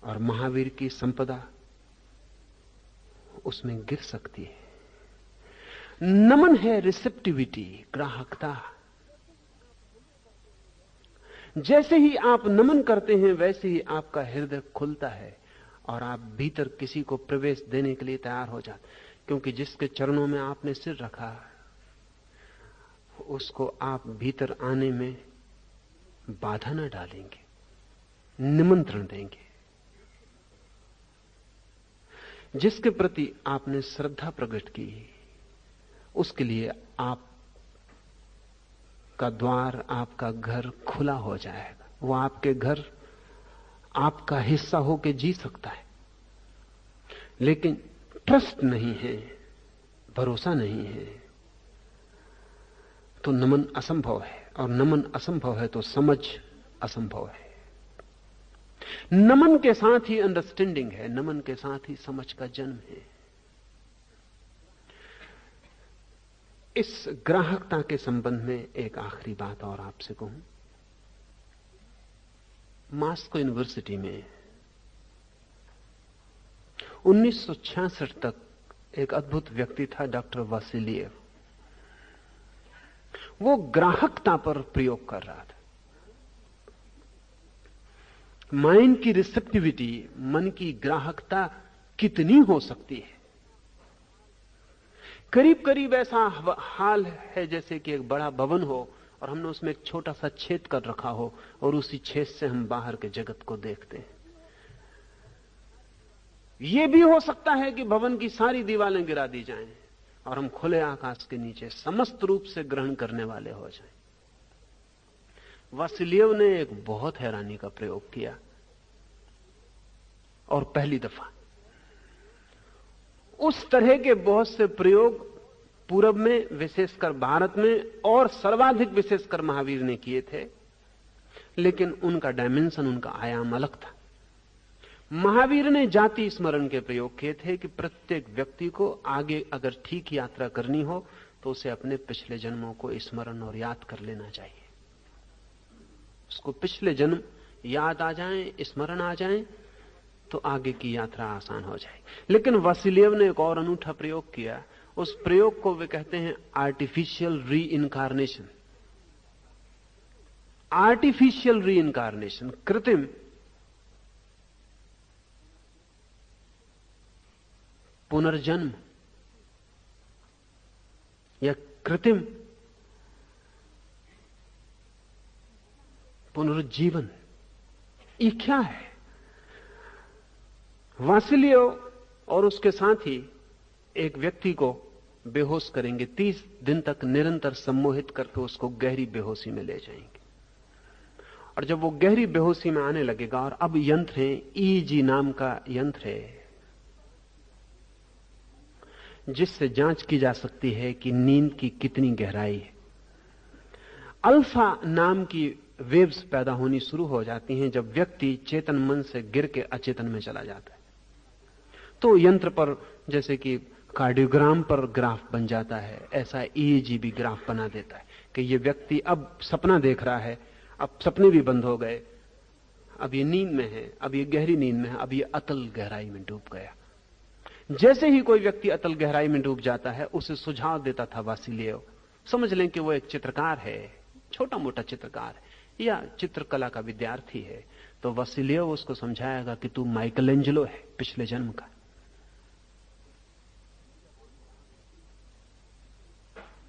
और महावीर की संपदा उसमें गिर सकती है। नमन है रिसेप्टिविटी, ग्राहकता। जैसे ही आप नमन करते हैं वैसे ही आपका हृदय खुलता है और आप भीतर किसी को प्रवेश देने के लिए तैयार हो जाते, क्योंकि जिसके चरणों में आपने सिर रखा उसको आप भीतर आने में बाधा न डालेंगे, निमंत्रण देंगे। जिसके प्रति आपने श्रद्धा प्रकट की उसके लिए आप का द्वार, आपका घर खुला हो जाएगा। वो आपके घर आपका हिस्सा होकर जी सकता है। लेकिन ट्रस्ट नहीं है, भरोसा नहीं है, तो नमन असंभव है। और नमन असंभव है तो समझ असंभव है। नमन के साथ ही अंडरस्टैंडिंग है, नमन के साथ ही समझ का जन्म है। इस ग्राहकता के संबंध में एक आखिरी बात और आपसे कहूं। मॉस्को यूनिवर्सिटी में 1966 तक एक अद्भुत व्यक्ति था, डॉक्टर वासिलिएव। वो ग्राहकता पर प्रयोग कर रहा था। माइंड की रिसेप्टिविटी, मन की ग्राहकता कितनी हो सकती है। करीब करीब ऐसा हाल है जैसे कि एक बड़ा भवन हो और हमने उसमें एक छोटा सा छेद कर रखा हो और उसी छेद से हम बाहर के जगत को देखते हैं। यह भी हो सकता है कि भवन की सारी दीवारें गिरा दी जाएं और हम खुले आकाश के नीचे समस्त रूप से ग्रहण करने वाले हो जाएं। वासिलिएव ने एक बहुत हैरानी का प्रयोग किया और पहली दफा। उस तरह के बहुत से प्रयोग पूरब में, विशेषकर भारत में, और सर्वाधिक विशेषकर महावीर ने किए थे, लेकिन उनका डायमेंशन, उनका आयाम अलग था। महावीर ने जाति स्मरण के प्रयोग किए थे कि प्रत्येक व्यक्ति को आगे अगर ठीक यात्रा करनी हो तो उसे अपने पिछले जन्मों को स्मरण और याद कर लेना चाहिए। उसको पिछले जन्म याद आ जाएं, स्मरण आ जाएं, तो आगे की यात्रा आसान हो जाएगी। लेकिन वसीलियव ने एक और अनूठा प्रयोग किया। उस प्रयोग को वे कहते हैं आर्टिफिशियल री इनकारनेशन। आर्टिफिशियल री इनकारनेशन, कृत्रिम पुनर्जन्म या कृत्रिम पुनरुज्जीवन, ये क्या है? वासिलियोव और उसके साथी एक व्यक्ति को बेहोश करेंगे, 30 दिन तक निरंतर सम्मोहित करके उसको गहरी बेहोशी में ले जाएंगे। और जब वो गहरी बेहोशी में आने लगेगा, और अब यंत्र है, ईईजी नाम का यंत्र है जिससे जांच की जा सकती है कि नींद की कितनी गहराई है। अल्फा नाम की वेव्स पैदा होनी शुरू हो जाती हैं जब व्यक्ति चेतन मन से गिर के अचेतन में चला जाता है। तो यंत्र पर जैसे कि कार्डियोग्राम पर ग्राफ बन जाता है, ऐसा ईईजी भी ग्राफ बना देता है कि ये व्यक्ति अब सपना देख रहा है, अब सपने भी बंद हो गए, अब ये नींद में है, अब ये गहरी नींद में है, अब ये अतल गहराई में डूब गया। जैसे ही कोई व्यक्ति अतल गहराई में डूब जाता है, उसे सुझाव देता था वासिलियोव। समझ लें कि वो एक चित्रकार है, छोटा मोटा चित्रकार है या चित्रकला का विद्यार्थी है, तो वासिलियोव उसको समझाएगा कि तू माइकलएंजेलो है पिछले जन्म का,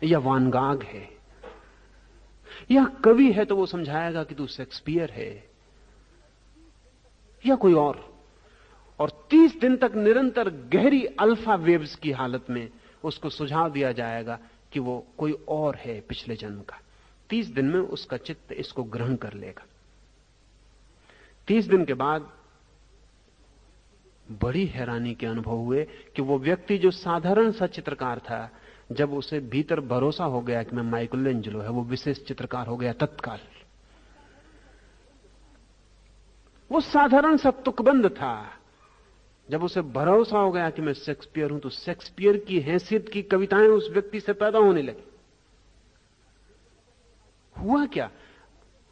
या वान गाग है, या कवि है तो वो समझाएगा कि तू शेक्सपियर है या कोई और 30 दिन तक निरंतर गहरी अल्फा वेव्स की हालत में उसको सुझाव दिया जाएगा कि वो कोई और है पिछले जन्म का। 30 दिन में उसका चित्त इसको ग्रहण कर लेगा। 30 दिन के बाद बड़ी हैरानी के अनुभव हुए कि वो व्यक्ति जो साधारण सा चित्रकार था, जब उसे भीतर भरोसा हो गया कि मैं माइकलएंजेलो है, वो विशेष चित्रकार हो गया तत्काल। वो साधारण सा तुकबंद था, जब उसे भरोसा हो गया कि मैं शेक्सपियर हूं, तो शेक्सपियर की हैसियत की कविताएं उस व्यक्ति से पैदा होने लगी। हुआ क्या?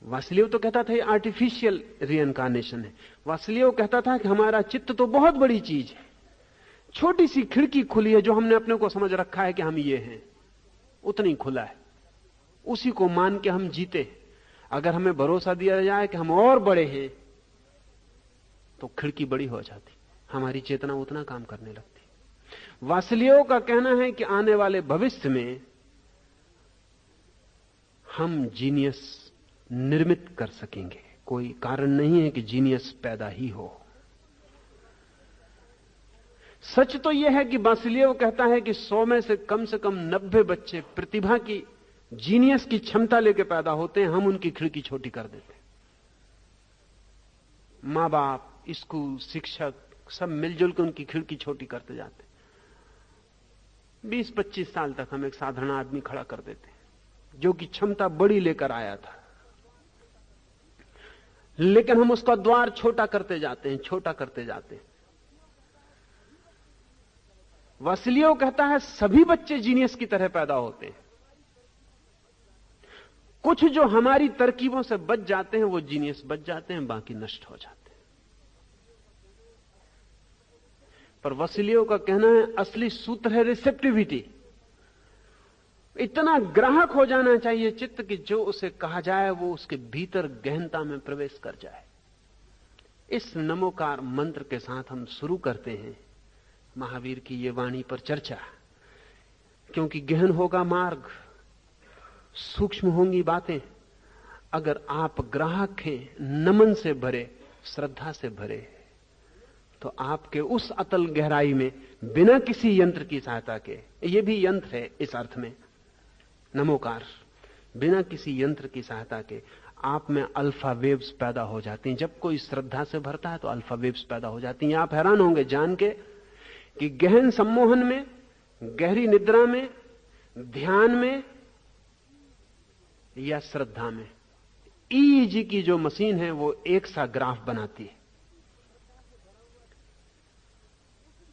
वासिलियोव तो कहता था आर्टिफिशियल रीइंकार्नेशन है। वासिलियोव कहता था कि हमारा चित्त तो बहुत बड़ी चीज है, छोटी सी खिड़की खुली है जो हमने अपने को समझ रखा है कि हम ये हैं, उतनी खुला है, उसी को मान के हम जीते। अगर हमें भरोसा दिया जाए कि हम और बड़े हैं, तो खिड़की बड़ी हो जाती, हमारी चेतना उतना काम करने लगती। वासिलियोव का कहना है कि आने वाले भविष्य में हम जीनियस निर्मित कर सकेंगे। कोई कारण नहीं है कि जीनियस पैदा ही हो। सच तो यह है कि वासिलियोव कहता है कि 100 में से कम 90 बच्चे प्रतिभा की, जीनियस की क्षमता लेके पैदा होते हैं, हम उनकी खिड़की छोटी कर देते हैं। मां बाप, स्कूल, शिक्षक सब मिलजुल के उनकी खिड़की छोटी करते जाते। 20-25 साल तक हम एक साधारण आदमी खड़ा कर देते जो कि क्षमता बड़ी लेकर आया था, लेकिन हम उसका द्वार छोटा करते जाते हैं, छोटा करते जाते हैं। वासिलियोव कहता है सभी बच्चे जीनियस की तरह पैदा होते हैं, कुछ जो हमारी तरकीबों से बच जाते हैं वो जीनियस बच जाते हैं, बाकी नष्ट हो जाते हैं। पर वासिलियोव का कहना है असली सूत्र है रिसेप्टिविटी। इतना ग्राहक हो जाना चाहिए चित्त कि जो उसे कहा जाए वो उसके भीतर गहनता में प्रवेश कर जाए। इस नमोकार मंत्र के साथ हम शुरू करते हैं महावीर की ये वाणी पर चर्चा, क्योंकि गहन होगा मार्ग, सूक्ष्म होंगी बातें। अगर आप ग्राहक हैं, नमन से भरे, श्रद्धा से भरे, तो आपके उस अतल गहराई में बिना किसी यंत्र की सहायता के, यह भी यंत्र है इस अर्थ में नमोकार, बिना किसी यंत्र की सहायता के आप में अल्फा वेव्स पैदा हो जाती हैं। जब कोई श्रद्धा से भरता है तो अल्फा वेव्स पैदा हो जाती हैं। आप हैरान होंगे जान के कि गहन सम्मोहन में, गहरी निद्रा में, ध्यान में या श्रद्धा में, ईईजी की जो मशीन है वो एक सा ग्राफ बनाती है।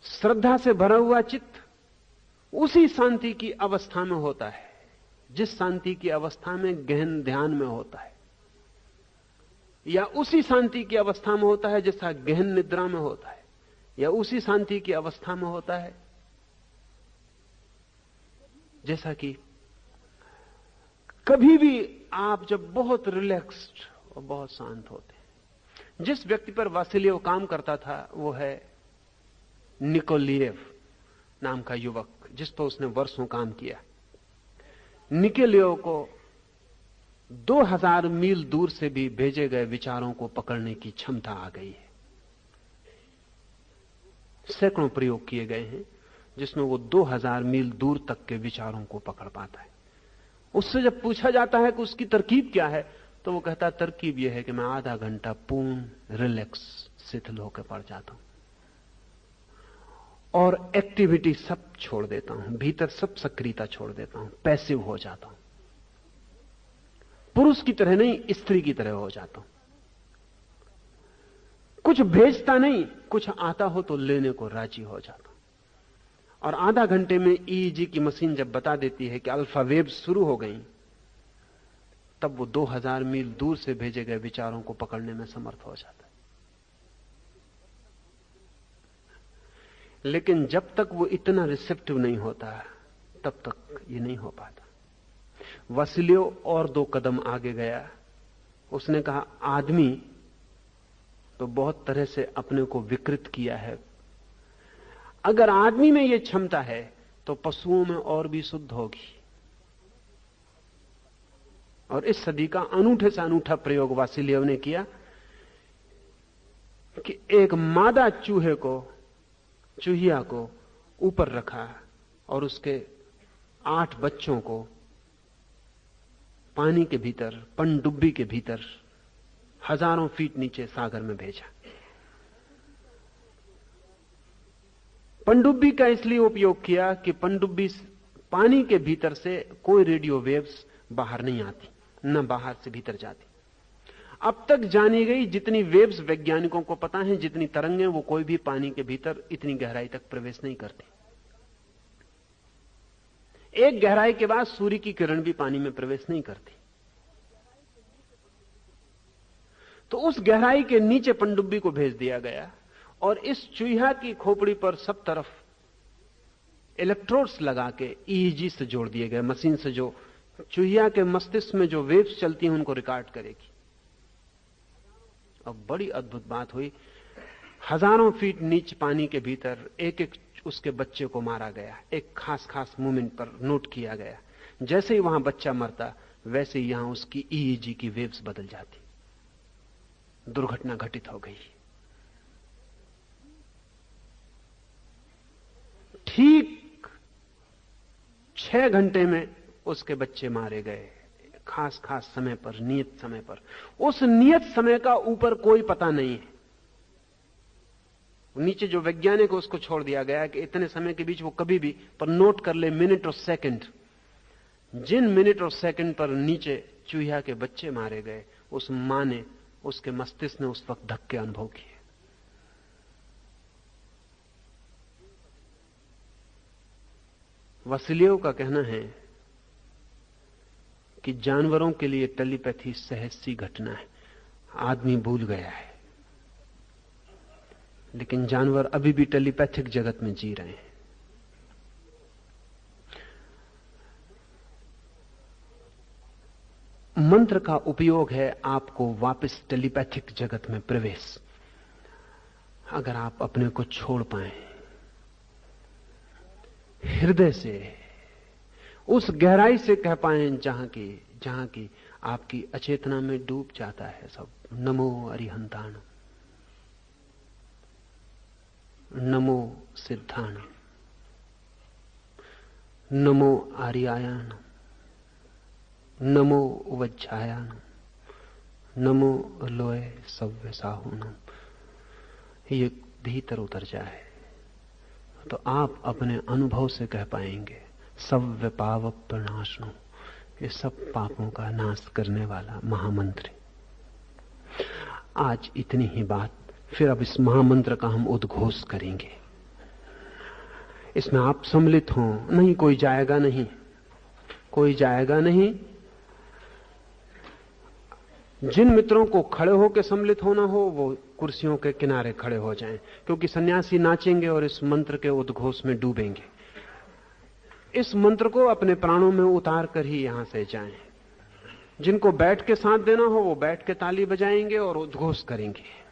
श्रद्धा से भरा हुआ चित्त उसी शांति की अवस्था में होता है जिस शांति की अवस्था में गहन ध्यान में होता है, या उसी शांति की अवस्था में होता है जैसा गहन निद्रा में होता है, या उसी शांति की अवस्था में होता है जैसा कि कभी भी आप जब बहुत रिलैक्स्ड और बहुत शांत होते हैं। जिस व्यक्ति पर वासिलियव काम करता था वो है निकोलिएव नाम का युवक, जिस पर उसने वर्षों काम किया। निकोलिएव को 2000 मील दूर से भी भेजे गए विचारों को पकड़ने की क्षमता आ गई है। सैकड़ों प्रयोग किए गए हैं जिसमें वो 2000 मील दूर तक के विचारों को पकड़ पाता है। उससे जब पूछा जाता है कि उसकी तरकीब क्या है, तो वो कहता है तरकीब यह है कि मैं आधा घंटा पूर्ण रिलैक्स शिथिल होकर पड़ जाता हूं और एक्टिविटी सब छोड़ देता हूं, भीतर सब सक्रियता छोड़ देता हूं, पैसिव हो जाता हूं, पुरुष की तरह नहीं स्त्री की तरह हो जाता हूं, कुछ भेजता नहीं, कुछ आता हो तो लेने को राजी हो जाता हूं। और आधा घंटे में ईईजी की मशीन जब बता देती है कि अल्फा वेव शुरू हो गई, तब वो 2000 मील दूर से भेजे गए विचारों को पकड़ने में समर्थ हो जाता है। लेकिन जब तक वो इतना रिसेप्टिव नहीं होता तब तक ये नहीं हो पाता। वासिलियव और 2 कदम आगे गया। उसने कहा आदमी तो बहुत तरह से अपने को विकृत किया है, अगर आदमी में यह क्षमता है तो पशुओं में और भी शुद्ध होगी। और इस सदी का अनूठे से अनूठा प्रयोग वासिलियव ने किया कि एक मादा चूहिया को ऊपर रखा और उसके 8 बच्चों को पानी के भीतर, पनडुब्बी के भीतर हजारों फीट नीचे सागर में भेजा। पनडुब्बी का इसलिए उपयोग किया कि पनडुब्बी पानी के भीतर से कोई रेडियो वेव्स बाहर नहीं आती, न बाहर से भीतर जाती। अब तक जानी गई जितनी वेव्स वैज्ञानिकों को पता है, जितनी तरंगें, वो कोई भी पानी के भीतर इतनी गहराई तक प्रवेश नहीं करती। एक गहराई के बाद सूर्य की किरण भी पानी में प्रवेश नहीं करती। तो उस गहराई के नीचे पनडुब्बी को भेज दिया गया और इस चूहा की खोपड़ी पर सब तरफ इलेक्ट्रोड्स लगा के ईईजी से जोड़ दिए गए, मशीन से जो चूहिया के मस्तिष्क में जो वेव्स चलती हैं उनको रिकॉर्ड करेगी। अब बड़ी अद्भुत बात हुई, हजारों फीट नीचे पानी के भीतर एक एक उसके बच्चे को मारा गया, एक खास खास मूवमेंट पर नोट किया गया। जैसे ही वहां बच्चा मरता वैसे ही यहां उसकी ईईजी की वेव्स बदल जाती। दुर्घटना घटित हो गई। ठीक 6 घंटे में उसके बच्चे मारे गए, खास खास समय पर, नियत समय पर। उस नियत समय का ऊपर कोई पता नहीं है। नीचे जो वैज्ञानिक है उसको छोड़ दिया गया कि इतने समय के बीच वो कभी भी पर नोट कर ले मिनट और सेकंड। जिन मिनट और सेकंड पर नीचे चूहिया के बच्चे मारे गए, उस मां ने, उसके मस्तिष्क ने उस वक्त धक्के अनुभव किए। वासिलियव का कहना है कि जानवरों के लिए टेलीपैथी सहज सी घटना है, आदमी भूल गया है। लेकिन जानवर अभी भी टेलीपैथिक जगत में जी रहे हैं। मंत्र का उपयोग है आपको वापस टेलीपैथिक जगत में प्रवेश। अगर आप अपने को छोड़ पाए, हृदय से उस गहराई से कह पाए जहां की आपकी अचेतना में डूब जाता है सब। नमो अरिहंताण, नमो सिद्धाण, नमो आर्यायण, नमो वज्रायण, नमो लोय सव्य साहुनम। ये भीतर उतर जाए तो आप अपने अनुभव से कह पाएंगे सव्य पाव प्रणाशनो, ये सब पापों का नाश करने वाला महामंत्र। आज इतनी ही बात, फिर अब इस महामंत्र का हम उद्घोष करेंगे। इसमें आप सम्मिलित हों। नहीं, कोई जाएगा नहीं, कोई जाएगा नहीं। जिन मित्रों को खड़े होकर सम्मिलित होना हो वो कुर्सियों के किनारे खड़े हो जाएं, क्योंकि सन्यासी नाचेंगे और इस मंत्र के उद्घोष में डूबेंगे। इस मंत्र को अपने प्राणों में उतार कर ही यहां से जाएं। जिनको बैठ के साथ देना हो वो बैठ के ताली बजाएंगे और उद्घोष करेंगे।